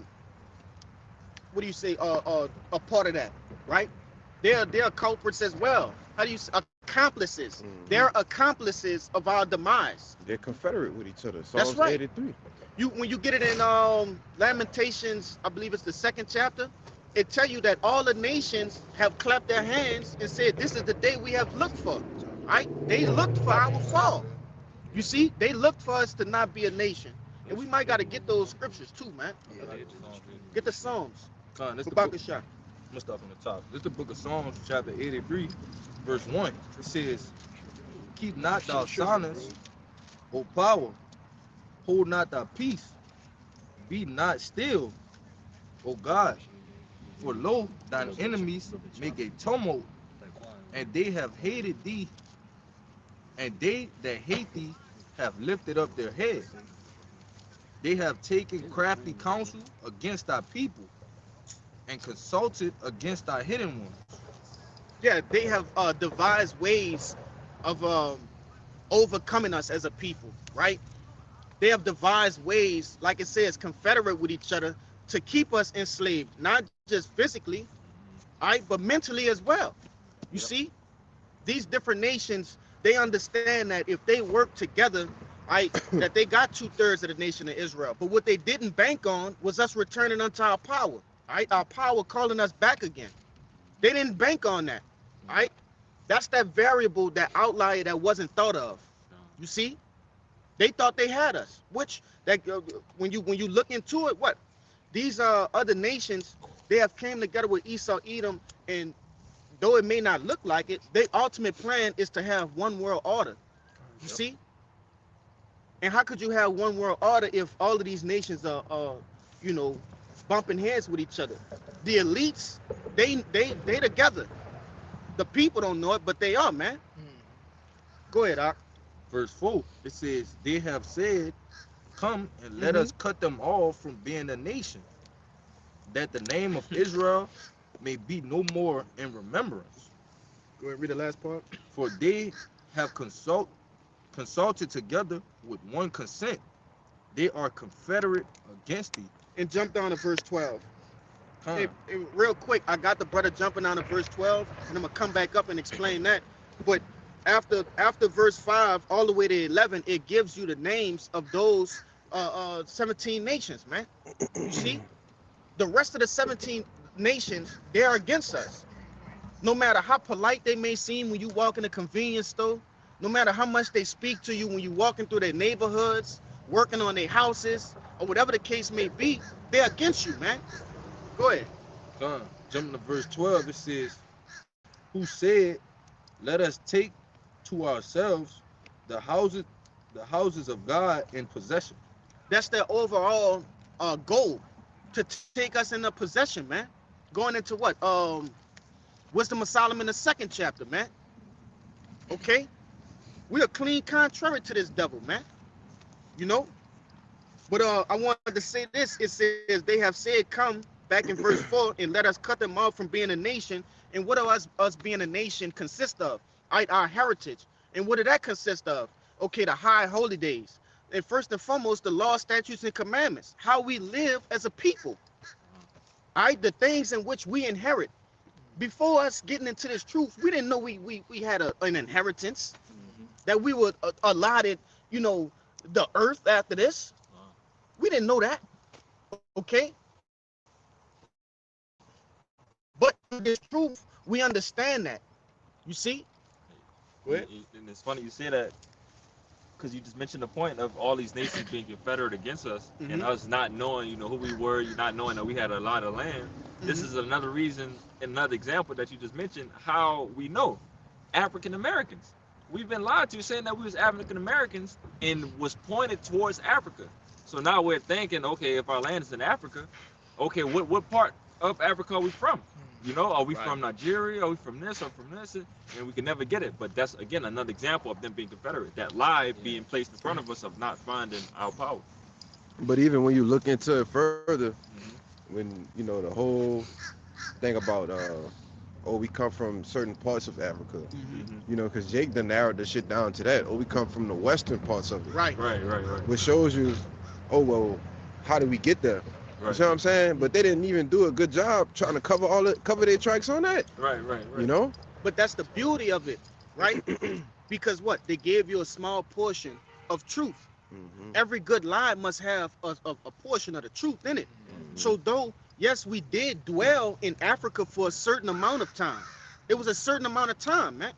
do you say, a part of that, right? They're culprits as well. How do you say? Accomplices. Mm-hmm. They're accomplices of our demise. They're confederate with each other. That's Psalms right. 83. When you get it in Lamentations, I believe it's the 2nd chapter, it tell you that all the nations have clapped their hands and said, this is the day we have looked for, right? They looked for our fall. You see, they looked for us to not be a nation. And we might got to get those scriptures too, man. Get the Psalms. Con, this For the book, Bakasha. I'm gonna start from the top. This is the book of Psalms, chapter 83, verse 1. It says, keep not thou silence, O power, hold not thy peace, be not still, O God. For lo, thine enemies make a tumult, and they have hated thee, and they that hate thee have lifted up their head. They have taken crafty counsel against thy people, and consulted against thy hidden ones. Yeah, they have devised ways of overcoming us as a people, right? They have devised ways, like it says, confederate with each other to keep us enslaved, not just physically, all right, but mentally as well. You see, these different nations, they understand that if they work together, right, that they got 2/3 of the nation of Israel. But what they didn't bank on was us returning unto our power, right? Our power calling us back again. They didn't bank on that, right? That's that variable, that outlier that wasn't thought of. You see, they thought they had us, which that when you look into it, what these other nations, they have came together with Esau, Edom, and though it may not look like it, their ultimate plan is to have one world order. You see? And how could you have one world order if all of these nations are bumping heads with each other? The elites, they together. The people don't know it, but they are, man. Go ahead, Doc. Verse 4, it says, they have said, come and let us cut them off from being a nation, that the name of Israel may be no more in remembrance. Go ahead, read the last part. For they have consulted together with one consent. They are confederate against thee. And jump down to verse 12. Huh. Hey, real quick, I got the brother jumping down to verse 12, and I'm gonna come back up and explain that. But after verse 5 all the way to 11, it gives you the names of those 17 nations, man. You see, the rest of the 17 nations, they're against us. No matter how polite they may seem when you walk in a convenience store, no matter how much they speak to you when you walking through their neighborhoods, working on their houses, or whatever the case may be, they're against you, man. Go ahead. Jumping to verse 12, it says, who said, let us take to ourselves the houses of God in possession. That's their overall goal, to take us into possession, man. Going into what? Wisdom of Solomon, the 2nd chapter, man. Okay? We are clean contrary to this devil, man. You know? But I wanted to say this. It says, they have said, come, back in verse 4, and let us cut them off from being a nation. And what does us being a nation consist of? Right, our heritage. And what did that consist of? Okay, the high holy days. And first and foremost, the law, statutes, and commandments. How we live as a people. All right, the things in which we inherit. Before us getting into this truth, we didn't know we had an inheritance, that we were allotted, you know, the earth after this. We didn't know that. Okay? But in this truth, we understand that. You see? Go ahead. And it's funny you say that, because you just mentioned the point of all these nations being confederate against us, and us not knowing, you know, who we were, you not knowing that we had a lot of land. This is another reason, another example that you just mentioned, how we know African Americans. We've been lied to saying that we was African Americans and was pointed towards Africa. So now we're thinking, okay, if our land is in Africa, okay, what part of Africa are we from? You know, are we from Nigeria? Are we from this or from this? And we can never get it. But that's, again, another example of them being confederate. That lie being placed in front of us of not finding our power. But even when you look into it further, when, you know, the whole thing about, we come from certain parts of Africa, you know, because Jake done narrowed the shit down to that. We come from the western parts of it. Right. Which shows you, well, how did we get there? You see what I'm saying? But they didn't even do a good job trying to cover their tracks on that. Right. You know? But that's the beauty of it, right? Because what? They gave you a small portion of truth. Every good lie must have a portion of the truth in it. So though, yes, we did dwell in Africa for a certain amount of time. It was a certain amount of time, man.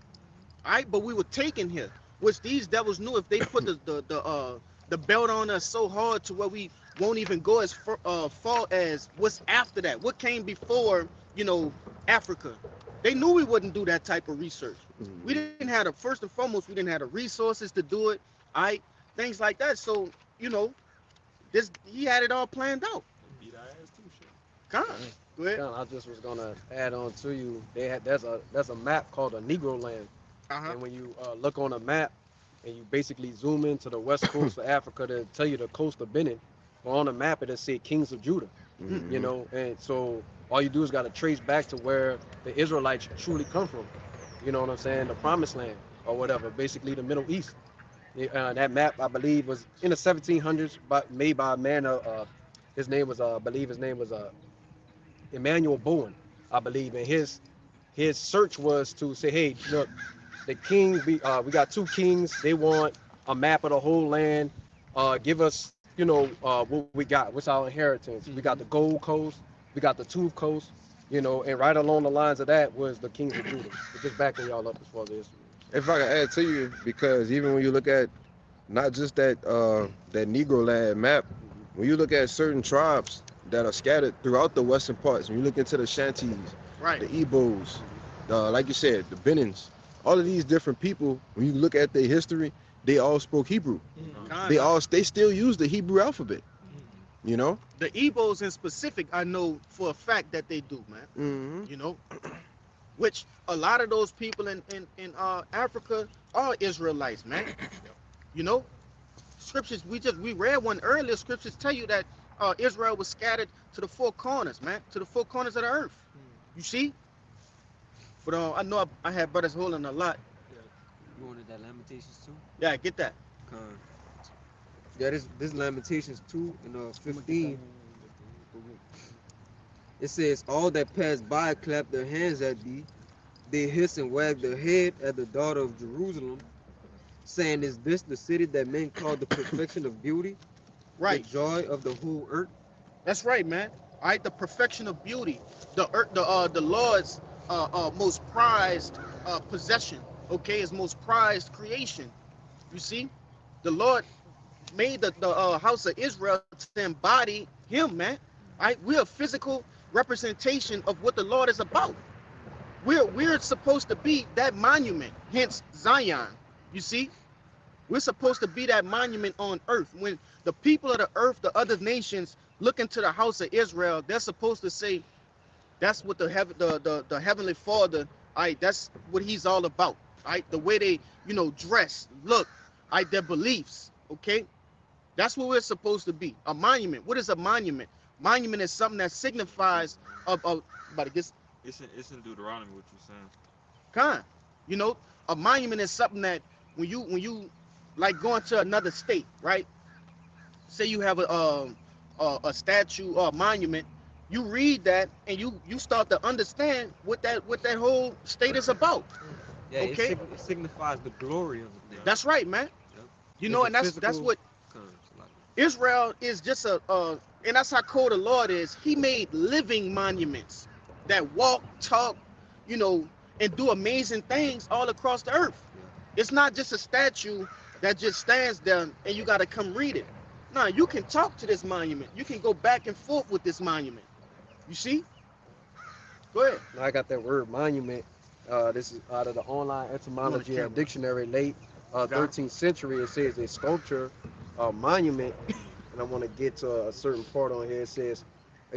All right, but we were taken here, which these devils knew if they put the belt on us so hard to where we won't even go as far as what's after that. What came before, you know, Africa? They knew we wouldn't do that type of research. We didn't have first and foremost, we didn't have the resources to do it. All right, things like that. So, you know, he had it all planned out. Beat our ass too, shit. Come on, go ahead. I just was gonna add on to you. There's a map called a Negro Land, and when you look on a map and you basically zoom into the west coast of Africa to tell you the coast of Benin, well, on the map it'll say Kings of Judah. You know, and so all you do is got to trace back to where the Israelites truly come from. You know what I'm saying? The Promised Land or whatever, basically the Middle East. That map, I believe, was in the 1700s, made by a man. His name was, I believe, Emmanuel Bowen, I believe, and his search was to say, hey, look, the king, we got two kings. They want a map of the whole land. Give us, you know, what we got. What's our inheritance? We got the Gold Coast. We got the Tooth Coast. You know, and right along the lines of that was the kings of Judah. Just backing y'all up as far as this. If I can add to you, because even when you look at not just that Negro land map, when you look at certain tribes that are scattered throughout the western parts, when you look into the Shanties, the Igbos, like you said, the Benins, all of these different people, when you look at their history, they all spoke Hebrew. They still use the Hebrew alphabet. You know? The Igbos in specific, I know for a fact that they do, man. You know? Which a lot of those people in Africa are Israelites, man. You know? Scriptures, we read one earlier, scriptures tell you that Israel was scattered to the four corners, man. To the four corners of the earth. You see? But I know I had brothers holding a lot. You wanted that Lamentations 2? Yeah, get that. Yeah, this Lamentations 2 and 15. It says, all that pass by clap their hands at thee. They hiss and wag their head at the daughter of Jerusalem, saying, is this the city that men call the perfection of beauty? Right. The joy of the whole earth? That's right, man. All right, the perfection of beauty. The earth, the Lord's most prized possession, okay, his most prized creation. You see? The Lord made the house of Israel to embody him, man. Right? We're a physical representation of what the Lord is about. We're supposed to be that monument, hence Zion. You see, we're supposed to be that monument on earth. When the people of the earth, the other nations, look into the house of Israel, they're supposed to say, that's what the heavenly Father, all right, that's what he's all about. Right? The way they, dress, look, right, their beliefs. Okay, that's what we're supposed to be. A monument. What is a monument? Monument is something that signifies but I guess It's in Deuteronomy what you're saying. kind. You know, a monument is something that when you like going to another state, right? Say you have a statue or a monument, you read that and you start to understand what that whole state is about. Yeah, Okay, it signifies the glory of the thing. that's right, man. Yep. You It's know, a and that's physical what like, Israel is just and that's how cold the Lord is. He made living monuments that walk, talk, you know, and do amazing things all across the earth. yeah. It's not just a statue that just stands there and you got to come read it. No, you can talk to this monument. You can go back and forth with this monument. You see? Go ahead. Now I got that word monument. This is out of the online etymology dictionary, late 13th century. It says a sculpture, a monument, and I want to get to a certain part on here. It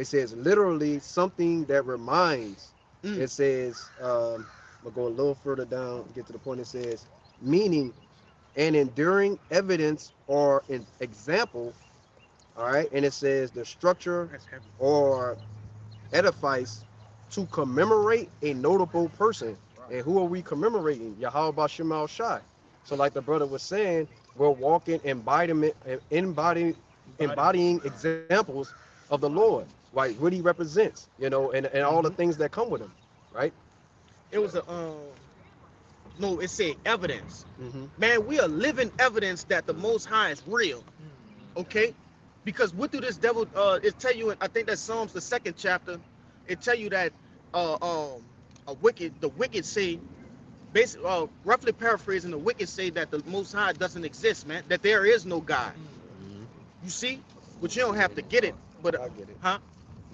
says literally something that reminds. Mm. It says, we'll go a little further down, get to the point. It says, meaning an enduring evidence or an example. All right, and it says the structure That's heavy. or edifice to commemorate a notable person. And who are we commemorating? Yahweh Bashim al Shai. So, like the brother was saying, we're walking embodying examples of the Lord, right? What he represents, and all the things that come with him, right? It was a no, it said evidence. Mm-hmm. Man, we are living evidence that the Most High is real. Okay, because what do this devil it tell you? I think that's Psalms the 2nd chapter. It tell you that the wicked say, basically, roughly paraphrasing, the wicked say that the Most High doesn't exist, man. That there is no God. Mm-hmm. You see, but you don't have to get it. But I get it. huh?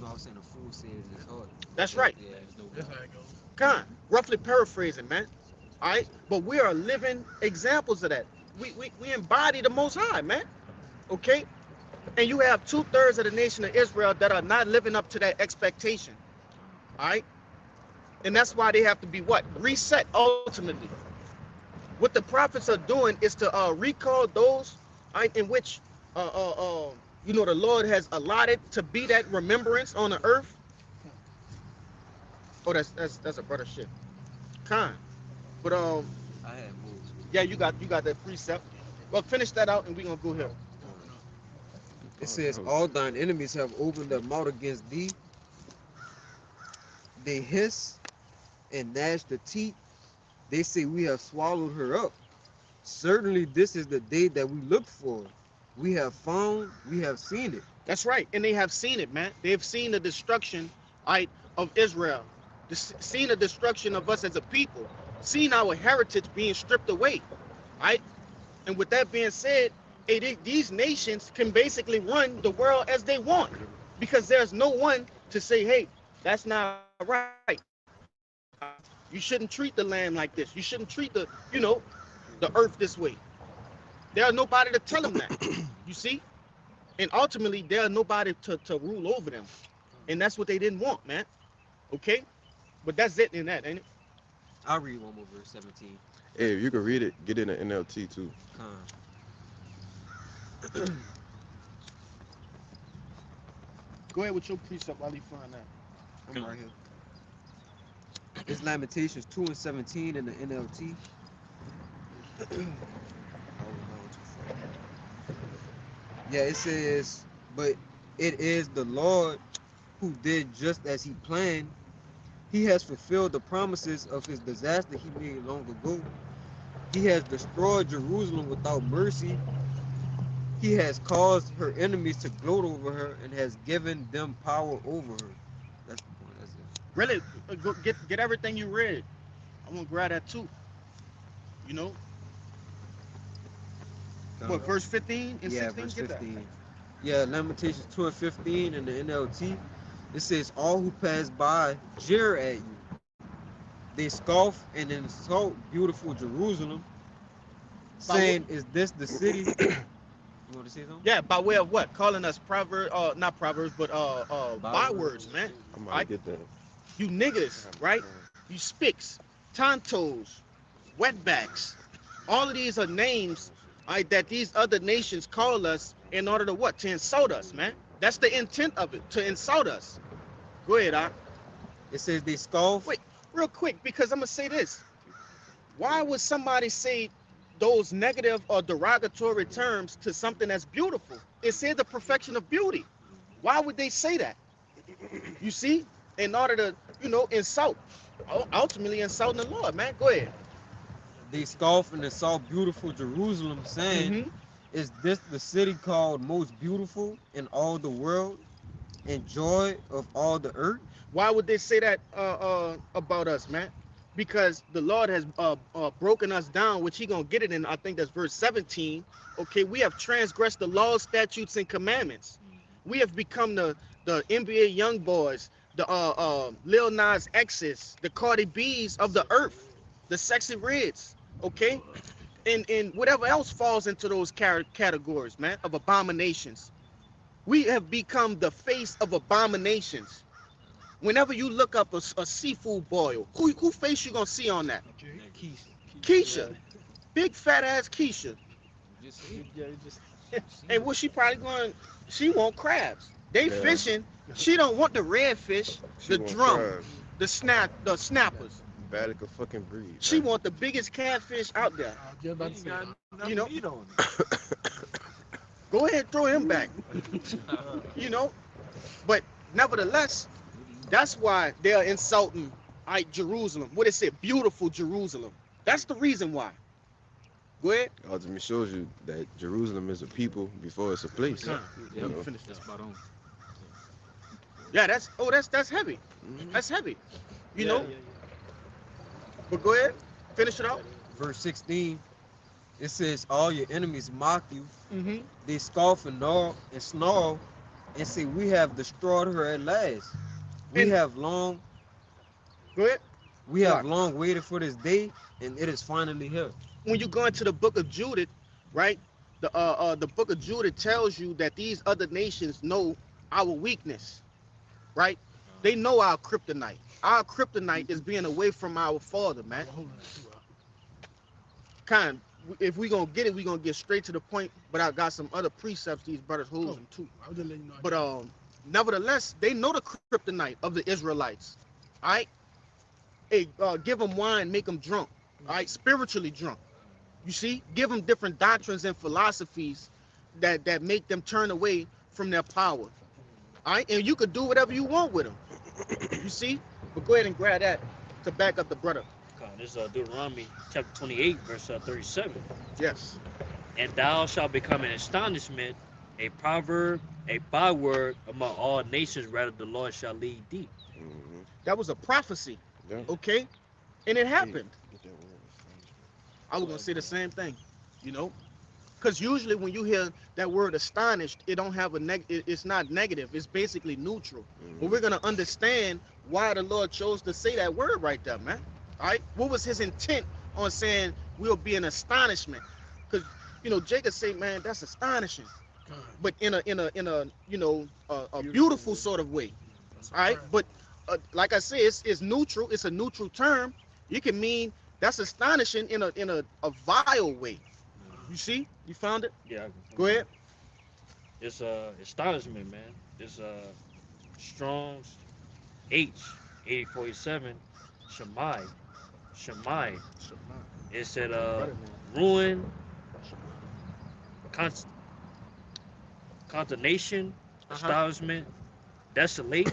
No, I was saying a fool says it's hard. That's right. Yeah, it's no That's God. how it goes. Kind, roughly paraphrasing, man. All right, but we are living examples of that. We embody the Most High, man. Okay, and you have 2/3 of the nation of Israel that are not living up to that expectation. All right, and that's why they have to be what reset ultimately. What the prophets are doing is to recall those in which the Lord has allotted to be that remembrance on the earth. Oh, that's a brother shit. Kind, but I had moves. yeah, you got that precept. Well, finish that out, and we gonna go here. It says, all thine enemies have opened their mouth against thee. They hiss and gnash the teeth. They say, we have swallowed her up. Certainly, this is the day that we looked for. We have found, we have seen it. That's right, and they have seen it, man. They have seen the destruction, right, of Israel, seen the destruction of us as a people, seen our heritage being stripped away, right? And with that being said, these nations can basically run the world as they want because there's no one to say, hey, that's not right. You shouldn't treat the land like this. You shouldn't treat the earth this way. There's nobody to tell them that. You see? And ultimately, there's nobody to rule over them. And that's what they didn't want, man. Okay? But that's it in that, ain't it? I'll read one more verse 17. Hey, if you can read it, get in the NLT too. Go ahead with your precept while you find that. I'm right here. It's Lamentations 2 and 17 in the NLT. Yeah, it says, but it is the Lord who did just as he planned. He has fulfilled the promises of his disaster he made long ago. He has destroyed Jerusalem without mercy. He has caused her enemies to gloat over her and has given them power over her. That's the point. That's it. Really, go get everything you read. I'm gonna grab that too. You know? What, verse 15 and Yeah, 16? verse Get that. 15. Yeah, Lamentations 2 and 15 in the NLT. It says, all who pass by jeer at you. They scoff and insult beautiful Jerusalem, saying, is this the city? You want to say something? Yeah, by way of what? Calling us proverbs, not proverbs, but bywords, man. I'm I- about to get that. You niggas, right? You spicks, tontos, wetbacks. All of these are names, right, that these other nations call us in order to what? To insult us, man. That's the intent of it, to insult us. Go ahead, Doc. It says they scoff. Wait, real quick, because I'm gonna say this. Why would somebody say those negative or derogatory terms to something that's beautiful? It said the perfection of beauty. Why would they say that? You see, in order to, insult, ultimately insulting the Lord, man. Go ahead. They scoff and insult beautiful Jerusalem, saying, Mhm. is this the city called most beautiful in all the world and joy of all the earth? Why would they say that about us, man? Because the Lord has broken us down, which He gonna get it in. I think that's verse 17. Okay, we have transgressed the laws, statutes, and commandments. We have become the NBA young boys, the Lil Nas X's, the Cardi B's of the earth, the sexy reds. Okay, and whatever else falls into those categories, man, of abominations. We have become the face of abominations. Whenever you look up a seafood boil, who face you gonna see on that? Keisha, big fat ass Keisha. And what she probably going? She want crabs. They Yeah. fishing. She don't want the redfish, She the want drum, crabs. the snappers. Bad a fucking breed. She man. want the biggest catfish out there. I was just about to say, You know, meat on it. go ahead, throw him back. You know, but nevertheless, that's why they're insulting Jerusalem. What it said, beautiful Jerusalem. That's the reason why. Go ahead. Ultimately shows you that Jerusalem is a people before it's a place. Huh. You Let me know? finish That's this. spot on. Yeah, that's heavy. Mhm. That's heavy. You Yeah, know. yeah, yeah. But go ahead, finish it out. Verse 16, it says, all your enemies mock you. Mm-hmm. They scoff and gnaw and snarl and say, we have destroyed her at last. We And- have long Go ahead. we have Right. long waited for this day, and it is finally here. When you go into the book of Judith, right? The book of Judith tells you that these other nations know our weakness, right? They know our kryptonite. Our kryptonite is being away from our Father, man. hold on that too, Kind. If we gonna get it, we gonna get straight to the point. But I got some other precepts these brothers hold them too. I was just letting you know. But nevertheless, they know the kryptonite of the Israelites. All right. Hey, give them wine, make them drunk. All right, spiritually drunk. You see, give them different doctrines and philosophies that make them turn away from their power. All right, and you could do whatever you want with them. You see, but go ahead and grab that to back up the brother. This is Deuteronomy chapter 28, verse 37. Yes. And thou shalt become an astonishment, a proverb, a byword among all nations, rather the Lord shall lead thee. Mhm. That was a prophecy. Yeah. Okay, and it happened. Get that word. I was gonna say the same thing. You know, because usually when you hear that word astonished, it don't have it's not negative. It's basically neutral. But we're gonna understand why the Lord chose to say that word right there, man. All right, what was His intent on saying we'll be an astonishment? Because Jacob say, man, that's astonishing, but in a a beautiful sort of way. All right, but like I said, it's neutral. It's a neutral term. You can mean that's astonishing in a vile way. You see, you found it. Yeah. Go ahead. It's astonishment, man. It's Strong's H 8047 Shemai. It said ruin, const- consternation, astonishment, desolate,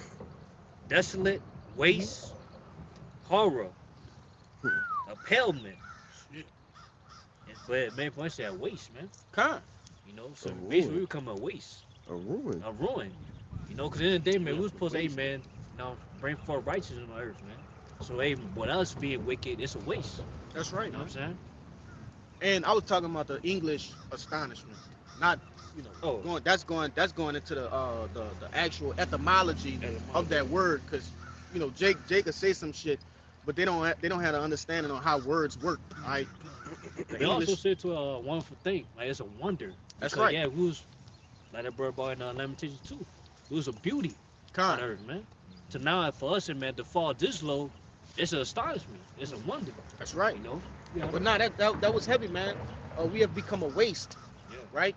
waste, horror, appalment. But main point said waste, man. Con. So A basically ruin. we become a waste, A ruin. a ruin. Because in the day, man, we was supposed to, hey, man, bring forth righteousness on the earth, man. So, hey, what else being wicked, it's a waste. That's right, You know man. what I'm saying? And I was talking about the English astonishment, not Oh, going into the actual etymology of that word, because Jake could say some shit, but they don't have an understanding on how words work. All right, the they also English. say to a wonderful thing, like it's a wonder. That's Because right. yeah, who's like that bird boy in Lamentations too. It was a beauty on Con. earth, man. So now for us, man, to fall this low, it's an astonishment. It's a wonder, That's right. you know. Yeah. But nah, that was heavy, man. We have become a waste, Yeah. right?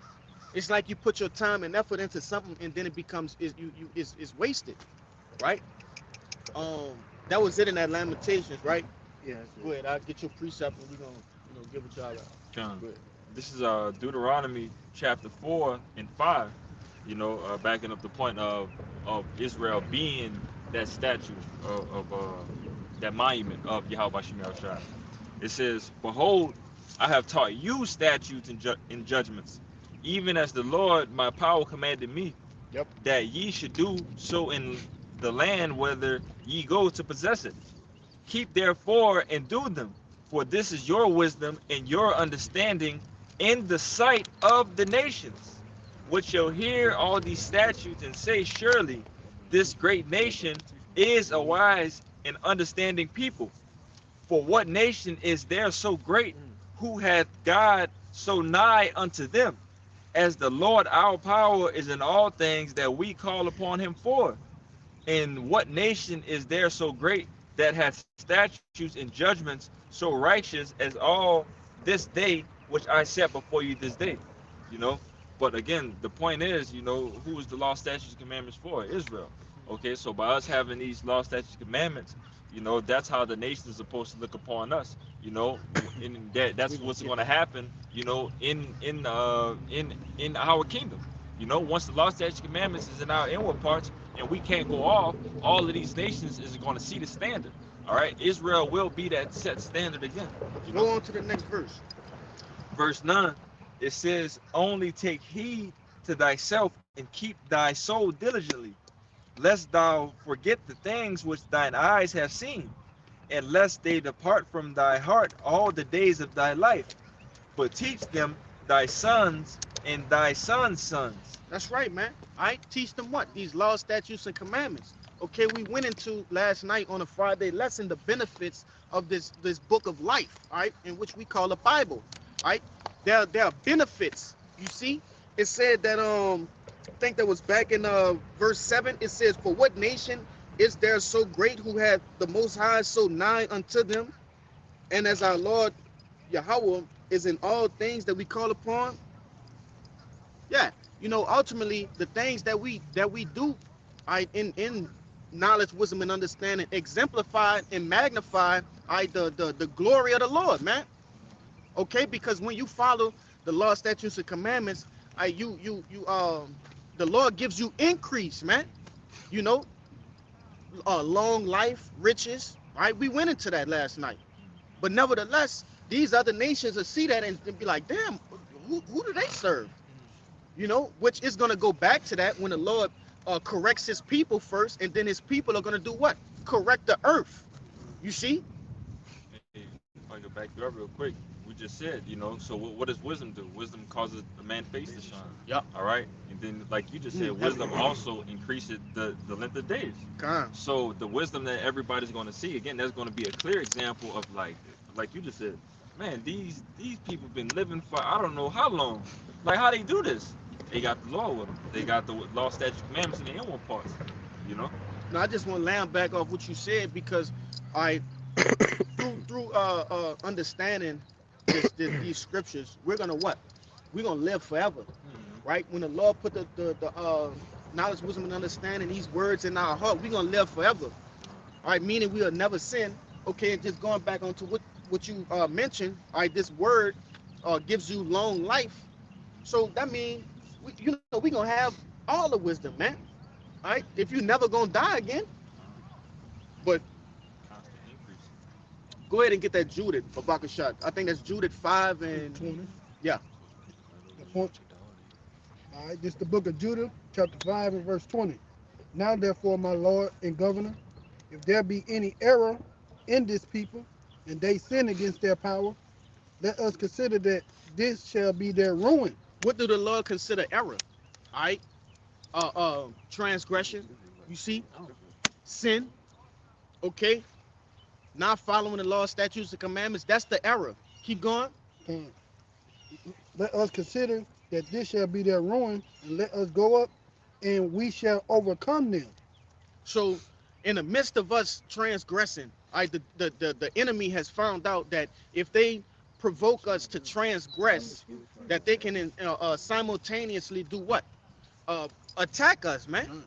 It's like you put your time and effort into something, and then it becomes is wasted, right? Um, that was it in that Lamentations, right? Yeah. Go ahead, I'll get your precept, and we're gonna give it y'all. Con. Go ahead. This is Deuteronomy chapter 4 and 5. Backing up the point of Israel being that statue of that monument of Yahweh Shemel Shai. It says, "Behold, I have taught you statutes and judgments, even as the Lord my power commanded me, Yep. that ye should do so in the land whither ye go to possess it. Keep therefore and do them, for this is your wisdom and your understanding in the sight of the nations, which shall hear all these statutes and say, surely this great nation is a wise and understanding people. For what nation is there so great, who hath God so nigh unto them, as the Lord our power is in all things that we call upon him for? And what nation is there so great that hath statutes and judgments so righteous as all this day which I set before you this day?" You know. But again, the point is, who is the law, statutes, and commandments for? Israel. Okay, so by us having these law, statutes, and commandments, that's how the nation is supposed to look upon us. And that's what's going to happen. In our kingdom. Once the law, statutes, and commandments is in our inward parts, and we can't go off, all of these nations is going to see the standard. All right, Israel will be that set standard again. Go on to the next verse. Verse 9, it says, "Only take heed to thyself and keep thy soul diligently, lest thou forget the things which thine eyes have seen, and lest they depart from thy heart all the days of thy life, but teach them thy sons and thy sons' sons." That's right, man. All right, teach them what? These laws, statutes, and commandments. Okay, we went into last night on a Friday lesson the benefits of this book of life, all right, in which we call the Bible. All right, there are benefits. You see, it said that I think that was back in verse 7. It says, "For what nation is there so great, who hath the Most High so nigh unto them, and as our Lord Yahweh is in all things that we call upon?" Yeah, ultimately the things that we do, in knowledge, wisdom, and understanding, exemplify and magnify, the glory of the Lord, man. Okay, because when you follow the law, statutes, and commandments, the Lord gives you increase, man. You know, long life, riches. Right, we went into that last night, but nevertheless, these other nations will see that and be like, damn, who do they serve? Which is going to go back to that when the Lord corrects his people first, and then his people are going to do what? Correct the earth. You see? Hey, if I go back to that real quick, we just said, so what does wisdom do? Wisdom causes a man's face to shine. Yep. All right, and then like you just said, Heavy. wisdom also increases the length of days. Con. So the wisdom that everybody's going to see, again, that's going to be a clear example of like you just said, man, these people been living for I don't know how long. Like how they do this? They got the law with them. They got the law, statutes, commandments in the inward parts. You know. Now I just want to land back off what you said, because I through understanding these scriptures, we're gonna what? We're gonna live forever, right? When the Lord put the knowledge, wisdom, and understanding, these words in our heart, we're gonna live forever. All right, meaning we'll never sin. Okay, and just going back onto what you mentioned, all right, this word gives you long life. So that means we gonna have all the wisdom, man. All right, if you never gonna die again. But Constant increase. go ahead and get that Judith Babakashat. I think that's Judith 5 and 20. yeah. The point. All right, this is the book of Judah, chapter 5 and verse 20. Now, therefore, my Lord and Governor, if there be any error in this people, and they sin against their power, let us consider that this shall be their ruin. What do the Lord consider error? All right, transgression. You see, sin. Okay, not following the law, statutes, and commandments. That's the error. Keep going. And let us consider that this shall be their ruin, and let us go up, and we shall overcome them. So, in the midst of us transgressing, the enemy has found out that if they provoke us to transgress, that they can simultaneously do what? Attack us, man.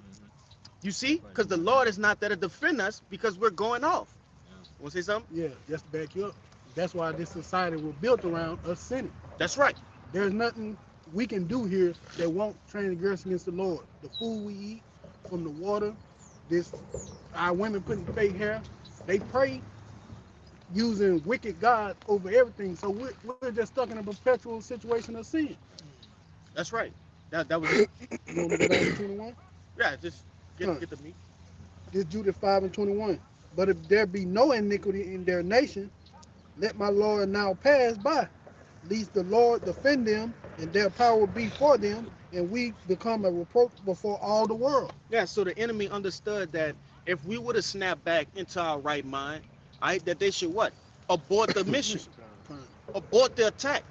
You see, because the Lord is not there to defend us because we're going off. Want to say something? Yeah, just to back you up. That's why this society was built around us sinning. That's right. There's nothing we can do here that won't transgress against the Lord. The food we eat, from the water, this our women putting fake hair, they pray using wicked God over everything. So we're just stuck in a perpetual situation of sin. That's right. That was it. You want me to go down to 21? Yeah, just get the meat. This Judith 5 and 21. But if there be no iniquity in their nation, let my Lord now pass by, lest the Lord defend them, and their power be for them, and we become a reproach before all the world. Yeah, so the enemy understood that if we would have snapped back into our right mind, right, that they should what? Abort the mission, abort the attack,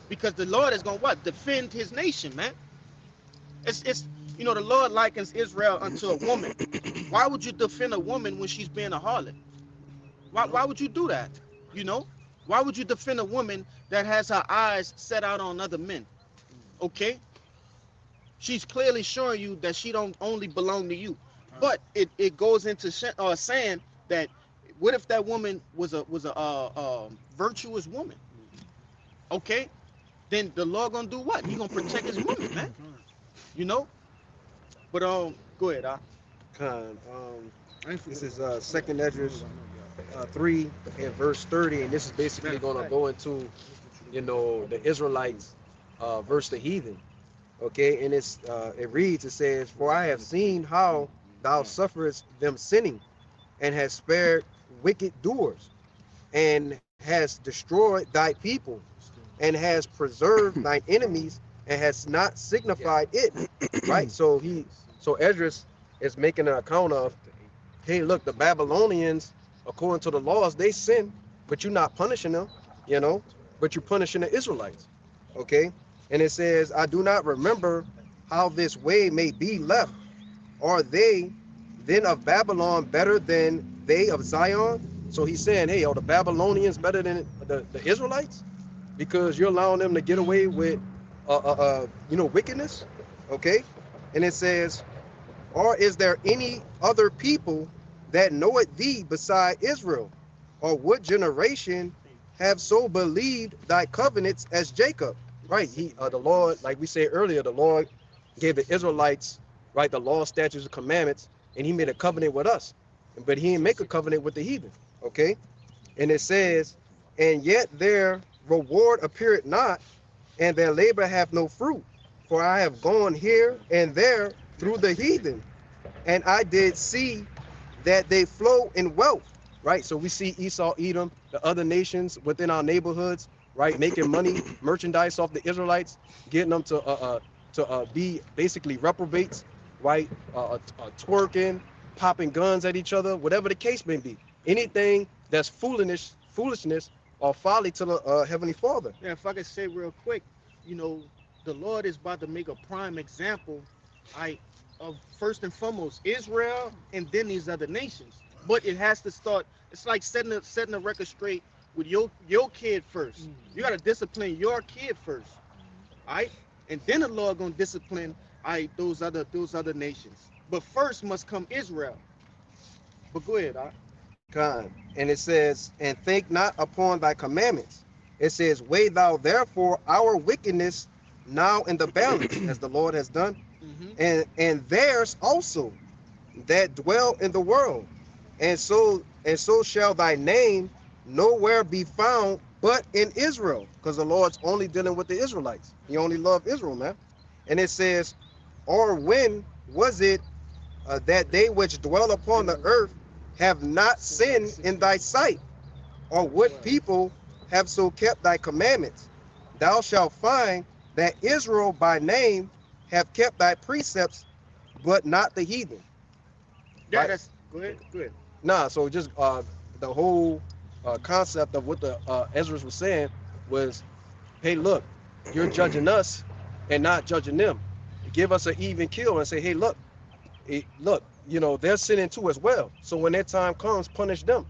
because the Lord is gonna what? Defend His nation, man. It's you know the Lord likens Israel unto a woman. Why would you defend a woman when she's being a harlot? Why would you do that? You know, why would you defend a woman that has her eyes set out on other men? Okay, she's clearly showing you that she don't only belong to you. But it goes into saying that what if that woman was a virtuous woman? Okay, then the Lord gonna do what? He gonna protect His woman, man. You know. But go ahead, This is Second Esdras 3 and verse 30, and this is basically going to go into, the Israelites versus the heathen. Okay, and it reads, it says, "For I have seen how thou sufferest them sinning, and hast spared wicked doers, and hast destroyed thy people, and has preserved thine enemies, and has not signified it." Right? So Esdras is making an account of, hey, look, the Babylonians, according to the laws, they sin, but you're not punishing them, but you're punishing the Israelites. Okay? And it says, "I do not remember how this way may be left. Are they then of Babylon better than they of Zion?" So he's saying, hey, are the Babylonians better than the Israelites? Because you're allowing them to get away with, wickedness. Okay? And it says, "Or is there any other people that knoweth thee beside Israel? Or what generation have so believed thy covenants as Jacob?" Right? The Lord, like we said earlier, the Lord gave the Israelites, right, the law, statutes, and commandments, and He made a covenant with us. But He didn't make a covenant with the heathen. Okay? And it says, "And yet their reward appeareth not, and their labor hath no fruit. For I have gone here and there through the heathen, and I did see that they flow in wealth." Right? So we see Esau, Edom, the other nations within our neighborhoods, right, making money, merchandise off the Israelites, getting them to be basically reprobates, right? Twerking, popping guns at each other, whatever the case may be. Anything that's foolishness or folly to the Heavenly Father. Yeah, if I could say real quick, the Lord is about to make a prime example, of first and foremost Israel, and then these other nations. But it has to start. It's like setting the record straight with your kid first. You gotta discipline your kid first, all right? And then the Lord gonna discipline, those other nations. But first must come Israel. But go ahead, all right? God. And it says, "And think not upon thy commandments." It says, "Weigh thou therefore our wickedness now in the balance, as the Lord has done, and theirs also that dwell in the world. And so shall thy name nowhere be found but in Israel." Because the Lord's only dealing with the Israelites. He only loved Israel, man. And it says, "Or when was it that they which dwell upon the earth have not sinned in thy sight? Or what people have so kept thy commandments, thou shalt find that Israel by name have kept thy precepts, but not the heathen. Yeah, Right? that's go ahead. Go ahead. Nah, so just the whole concept of what the Ezra was saying was, hey, look, you're judging us and not judging them. Give us an even kill and say, hey, look, look, you know, they're sinning too as well. So when their time comes, punish them.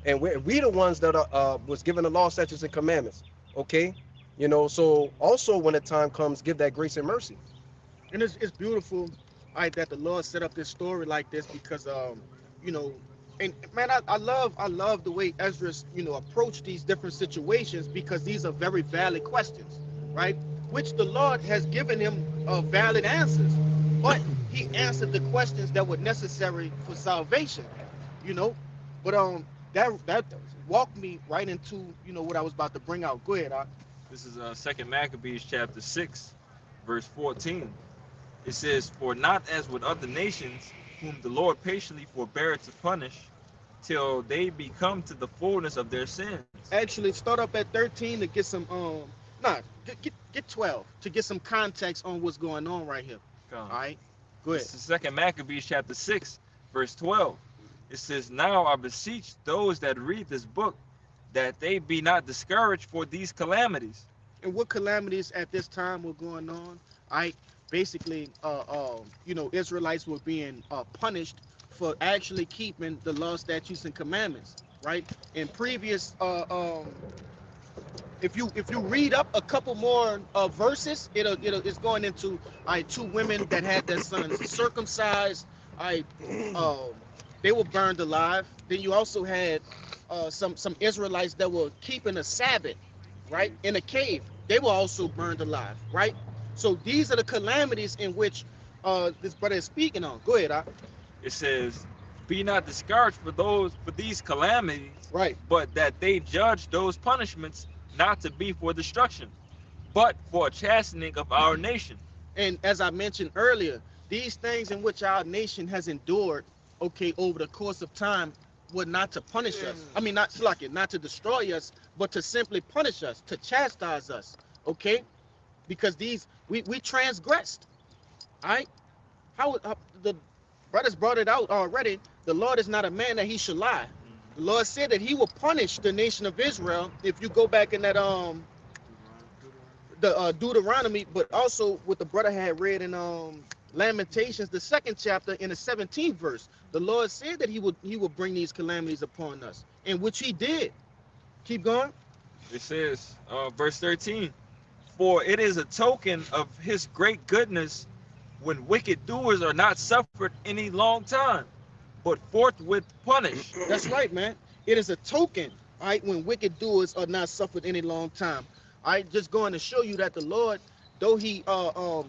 And we the ones that are was given the law, statutes, and commandments. Okay, you know. So also when the time comes, give that grace and mercy. And it's beautiful, right, that the Lord set up this story like this because you know, and man, I love the way Ezra's, you know, approached these different situations because these are very valid questions, right? Which the Lord has given him valid answers, but he answered the questions that were necessary for salvation, you know. But that walked me right into, you know, what I was about to bring out. Go ahead, This is Second Maccabees chapter 6, verse 14. It says, "For not as with other nations, whom the Lord patiently forbear to punish, till they be come to the fullness of their sins." Actually start up at 13 to get some nah, get 12 to get some context on what's going on right here. All right, go ahead. This is Second Maccabees chapter 6, verse 12. It says, "Now I beseech those that read this book, that they be not discouraged for these calamities." And what calamities at this time were going on? All right, basically you know, Israelites were being punished for actually keeping the law, statutes, and commandments, right? In previous if you read up a couple more verses, it's going into two women that had their sons circumcised. I they were burned alive. Then you also had some Israelites that were keeping a Sabbath, right, in a cave. They were also burned alive, right? So these are the calamities in which this brother is speaking on. Go ahead, It says, "Be not discouraged for these calamities, right? but that they judge those punishments not to be for destruction, but for a chastening of our nation." And as I mentioned earlier, these things in which our nation has endured, okay, over the course of time, were not to punish us. I mean, not like it, not to destroy us, but to simply punish us, to chastise us, okay? Because these we transgressed. All right. How the brothers brought it out already. The Lord is not a man that he should lie. The Lord said that he will punish the nation of Israel if you go back in that the Deuteronomy, but also what the brother had read in Lamentations, the 2nd chapter, in the 17th verse. The Lord said that he would bring these calamities upon us, and which he did. Keep going. It says, verse 13, "For it is a token of his great goodness when wicked doers are not suffered any long time, but forthwith punished." That's right, man. It is a token, all right, when wicked doers are not suffered any long time. All right, just going to show you that the Lord, though he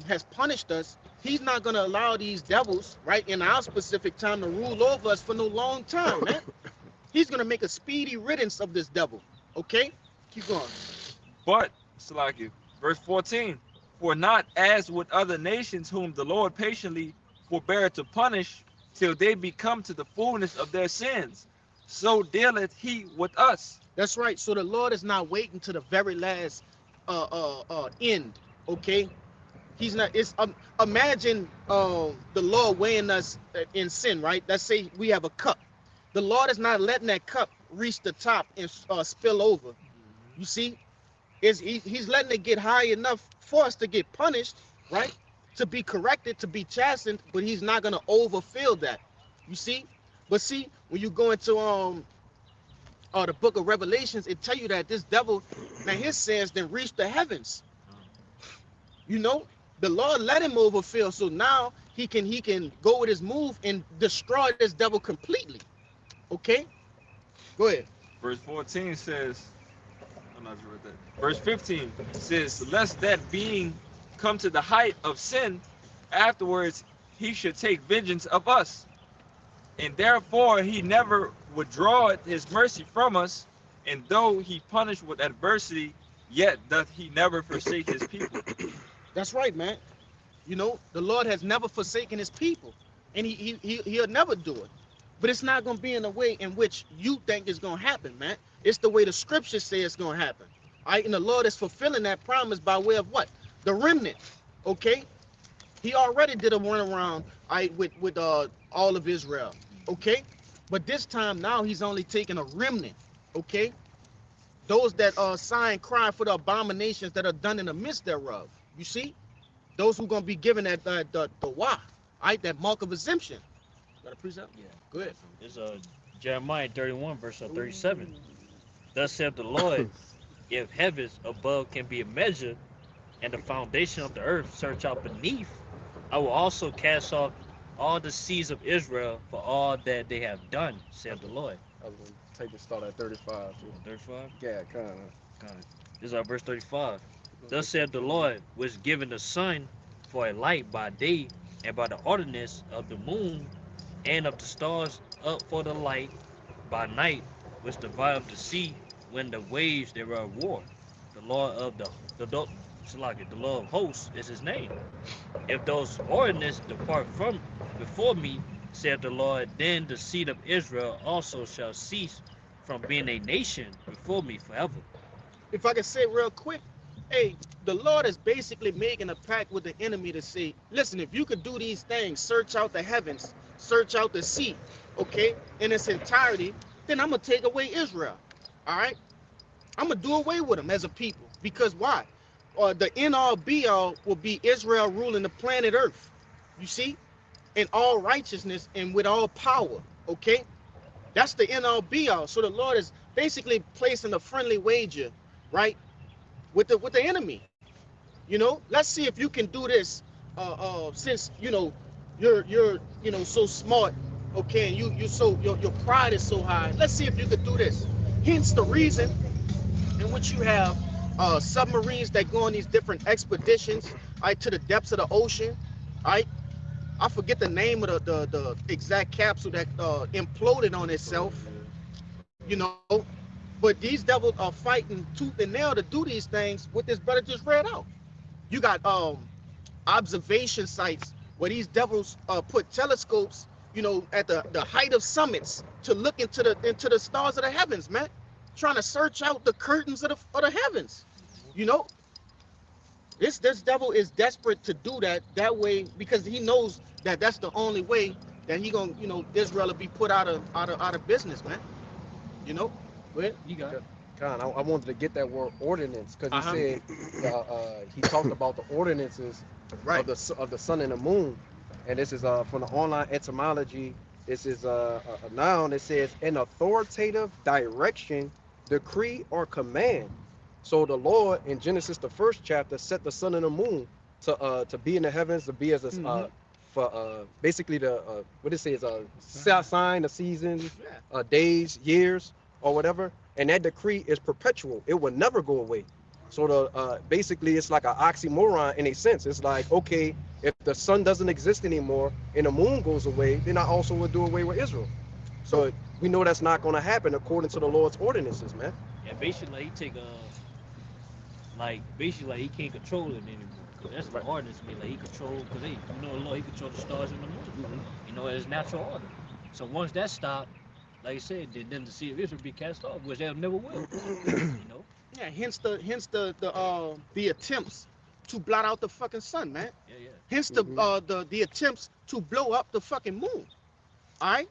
has punished us, he's not going to allow these devils, right, in our specific time to rule over us for no long time, man. He's going to make a speedy riddance of this devil. Okay? Keep going. But, Salaki, verse 14, "For not as with other nations whom the Lord patiently forbear to punish, till they be come to the fullness of their sins, so dealeth he with us." That's right. So the Lord is not waiting to the very last end. Okay? He's not. It's imagine the Lord weighing us in sin, right? Let's say we have a cup. The Lord is not letting that cup reach the top and spill over. You see, he's letting it get high enough for us to get punished, right? To be corrected, to be chastened, but he's not gonna overfill that. You see, but see, when you go into the book of Revelations, it tell you that this devil, man, his sins then reach the heavens. You know, the Lord let him overfill, so now he can go with his move and destroy this devil completely. Okay, go ahead. Verse 14 says, I'm not sure what that. Verse 15 says, "Lest that being come to the height of sin, afterwards he should take vengeance of us. And therefore he never withdraweth his mercy from us, and though he punish with adversity, yet doth he never forsake his people." That's right, man. You know, the Lord has never forsaken his people, and he'll never do it. But it's not gonna be in a way in which you think it's gonna happen, man. It's the way the scriptures say it's gonna happen. All right, and the Lord is fulfilling that promise by way of what? The remnant. Okay, He already did a runaround, all right, with all of Israel. Okay, but this time now He's only taking a remnant. Okay, those that sigh and cry for the abominations that are done in the midst thereof. You see, those who gonna be given that the wah, all right, that mark of exemption. Got a precept? Yeah. Go ahead. It's Jeremiah 31, verse 37. Thus saith the Lord, if heavens above can be measured, and the foundation of the earth search out beneath, I will also cast off all the seeds of Israel for all that they have done, saith the Lord. I was gonna take the start at 35. Too. 35? Yeah, kind of. This is verse 35. Thus saith the Lord, which given the sun for a light by day, and by the ordinance of the moon, and of the stars up for the light by night, which divide up the sea when the waves thereof war. The Lord of the Lord of hosts is his name. If those ordinances depart from before me, saith the Lord, then the seed of Israel also shall cease from being a nation before me forever. If I can say real quick, hey, the Lord is basically making a pact with the enemy to say, listen, if you could do these things, search out the heavens, search out the sea, okay, in its entirety, then I'm gonna take away Israel. All right, I'm gonna do away with them as a people. Because why? The end all be all will be Israel ruling the planet Earth. You see, in all righteousness and with all power. Okay, that's the end all be all. So the Lord is basically placing a friendly wager, right, with the enemy. You know, let's see if you can do this. Since you're so smart, okay, and you so your pride is so high. Let's see if you could do this. Hence the reason in which you have submarines that go on these different expeditions, right, to the depths of the ocean, right. I forget the name of the exact capsule that imploded on itself, you know. But these devils are fighting tooth and nail to do these things. What this brother just read out. You got observation sites where these devils put telescopes, at the height of summits to look into the stars of the heavens, man, trying to search out the curtains of the heavens. You know, this devil is desperate to do that way because he knows that that's the only way that he gonna Israel will be put out of business, man. You know, but You got it. Con, I wanted to get that word ordinance because Uh-huh. he said he talked about the ordinances right. of the sun and the moon, and this is from the online etymology. This is a noun that says an authoritative direction, decree, or command. So the Lord in Genesis the first chapter set the sun and the moon to be in the heavens, to be as a Mhm. for basically the what it says sign, the seasons, Yeah. days, years, or whatever. And that decree is perpetual. It will never go away. So the basically it's like an oxymoron in a sense. It's like, okay, if the sun doesn't exist anymore and the moon goes away, then I also would do away with Israel. So we know that's not going to happen according to the Lord's ordinances, man. Yeah, basically like, he take basically like he can't control it anymore. Cause that's the Right. ordinance mean like he control because Lord he control the stars and the moon. It's natural order. So once that stopped, like I said, then the seed of Israel be cast off, which they never will. You know? Yeah, hence the attempts to blot out the fucking sun, man. Yeah, yeah. Hence Mhm. the attempts to blow up the fucking moon. All right,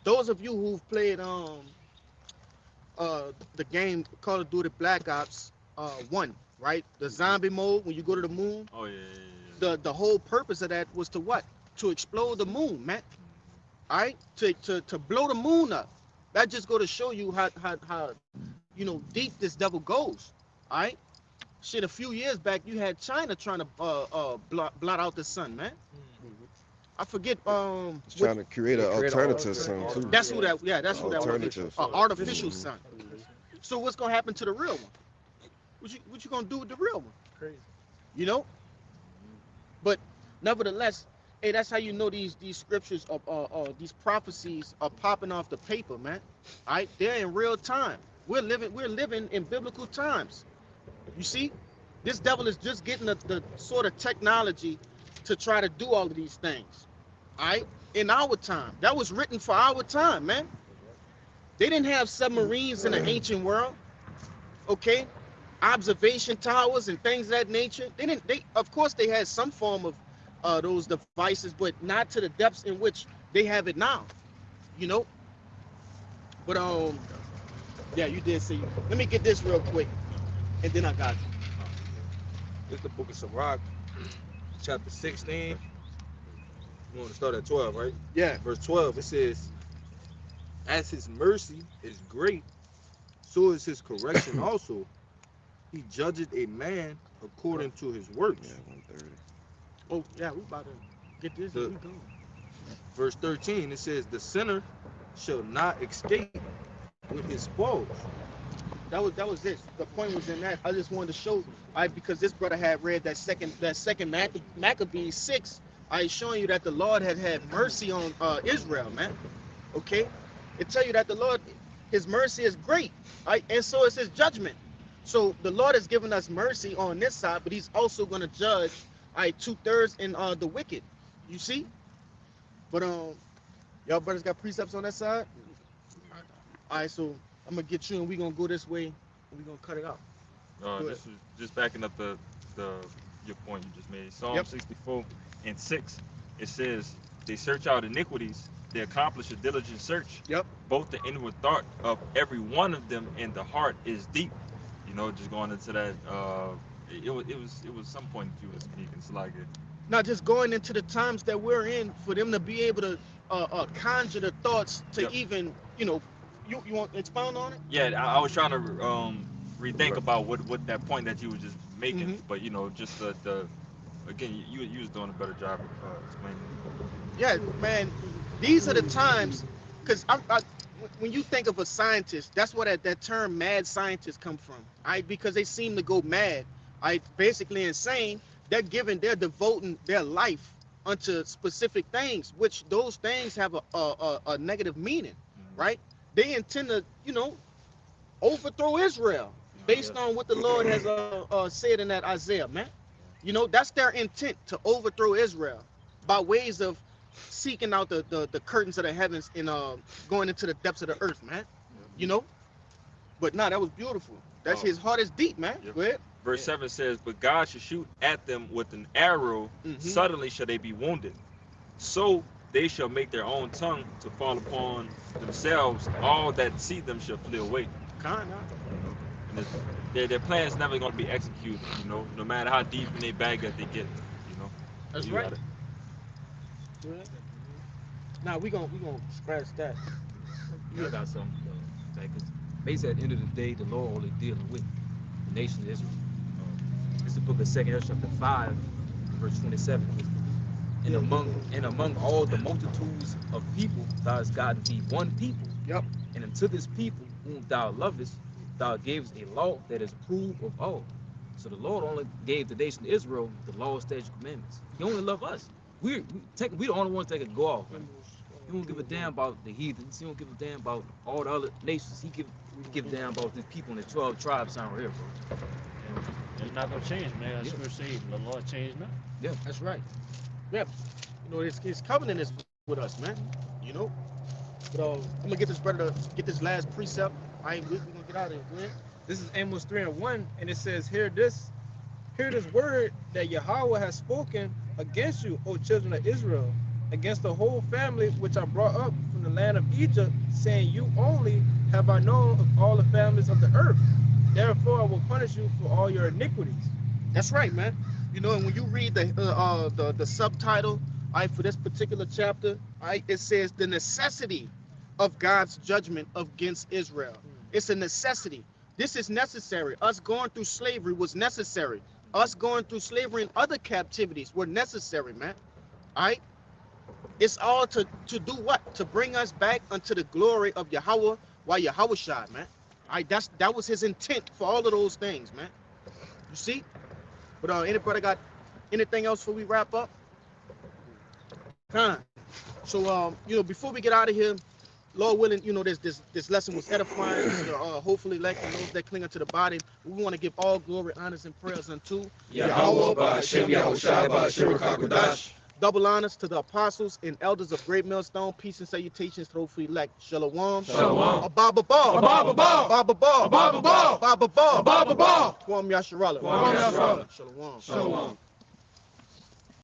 those of you who've played the game Call of Duty Black Ops 1, right? The zombie mode when you go to the moon. Oh yeah, yeah, yeah. The whole purpose of that was to what? To explode the moon, man. All right, to blow the moon up. That just go to show you how deep this devil goes. All right. Shit, a few years back, you had China trying to blot out the sun, man. I forget It's trying to create an Create an alternative sun too. that's who that that's who that was. Alternative. Artificial Mhm. sun. So what's gonna happen to the real one? What you gonna do with the real one? Crazy. You know? But nevertheless, hey, that's how you know these scriptures these prophecies are popping off the paper, man. All right, they're in real time. We're living in biblical times. You see, this devil is just getting the sort of technology to try to do all of these things. All right, in our time, that was written for our time, man. They didn't have submarines in the ancient world. Okay, observation towers and things of that nature. They didn't. They of course they had some form of those devices, but not to the depths in which they have it now. You know. But yeah, you did say. Let me get this real quick, and then I got you. It's the book of Sirach, chapter 16. You want to start at 12, right? Yeah. Verse 12, it says, as his mercy is great, so is his correction also. He judgeth a man according to his works. Yeah, 130. Oh yeah, we about to get this. The- And we going. Verse 13, it says, the sinner shall not escape with his spoils. That was this. The point was in that. I just wanted to show, because this brother had read that second Maccabees 6. I showing you that the Lord had mercy on Israel, man. Okay, it tell you that the Lord, His mercy is great, right? And so is His judgment. So the Lord has given us mercy on this side, but He's also going to judge, 2/3 in the wicked. You see? But y'all brothers got precepts on that side. All right, so I'm gonna get you, and we gonna go this way, and we gonna cut it out. Go This is just backing up the your point you just made. Psalm Yep. 64 and 6, it says, they search out iniquities, they accomplish a diligent search. Yep. Both the inward thought of every one of them and the heart is deep. You know, just going into that, it was some point that you were speaking. It's like Not just going into the times that we're in, for them to be able to conjure the thoughts to Yep. even, you want to expound on it? yeah, I was trying to rethink about what that point that you were just making, Mhm. but you know, just the again, you was doing a better job of explaining. Yeah, man. These are the times, because when you think of a scientist, that's where that term "mad scientist" come from. Because they seem to go mad. Basically insane. They're devoting their life unto specific things, which those things have a negative meaning, right? They intend to, overthrow Israel based on what the Lord has said in that Isaiah, man. That's their intent, to overthrow Israel by ways of seeking out the curtains of the heavens and going into the depths of the earth, man. You know? But nah, that was beautiful. That's Oh. His heart is deep, man. Yep. Go ahead. Verse 7 says, but God shall shoot at them with an arrow, Mhm. suddenly shall they be wounded. So they shall make their own tongue to fall upon themselves, all that see them shall flee away. Kinda. And their plan is never going to be executed, no matter how deep in their bag that they get, That's You right. got it. Go ahead. Nah, we gonna scratch that. You got something, like, 'cause basically at the end of the day, the Lord only dealing with the nation of Israel. It's the book of 2 Ezra chapter 5, verse 27. And among all the multitudes of people, thou hast gotten thee one people. Yep. And unto this people whom thou lovest, thou gavest a law that is approved of all. So the Lord only gave the nation of Israel the law, statutes, commandments. He only loved us. We the only ones that could go off, man. He don't give a damn about the heathens. He don't give a damn about all the other nations. He give a damn about the people in the 12 tribes down here, bro. It's not gonna change, man. Yeah. Scripture say the Lord changed not. That's right. Yeah. His covenant is with us, man. You know. But I'm gonna get this brother to get this last precept. We're gonna get out of here. Go ahead. This is Amos 3:1, and it says, hear this word that Yahweh has spoken against you, O children of Israel, against the whole family which I brought up from the land of Egypt, saying, you only have I known of all the families of the earth. Therefore I will punish you for all your iniquities. That's right, man. And when you read the subtitle, for this particular chapter, it says the necessity of God's judgment against Israel. It's a necessity. This is necessary. Us going through slavery was necessary. Us going through slavery and other captivities were necessary, man. All right. It's all to do what? To bring us back unto the glory of Yahweh, while Yahweh shot, man. All right. That was His intent for all of those things, man. You see? But anybody got anything else before we wrap up? Fine. So before we get out of here, Lord willing, this lesson was edifying. Hopefully, like those that cling unto the body, we want to give all glory, honors, and prayers unto Yahweh, Ba'ashem, Yahushua, Ba'ashem, Rakakadash. Double honors to the apostles and elders of Great Millstone. Peace and salutations to those who elect. Shalom. Shalom. Ababa Ball. Ababa Ball. Ababa Ball. Ababa Ball. Ababa Ball. Ababa Ball. Kwam Yasharala. Kwam Yasharala. Shalom. Shalom.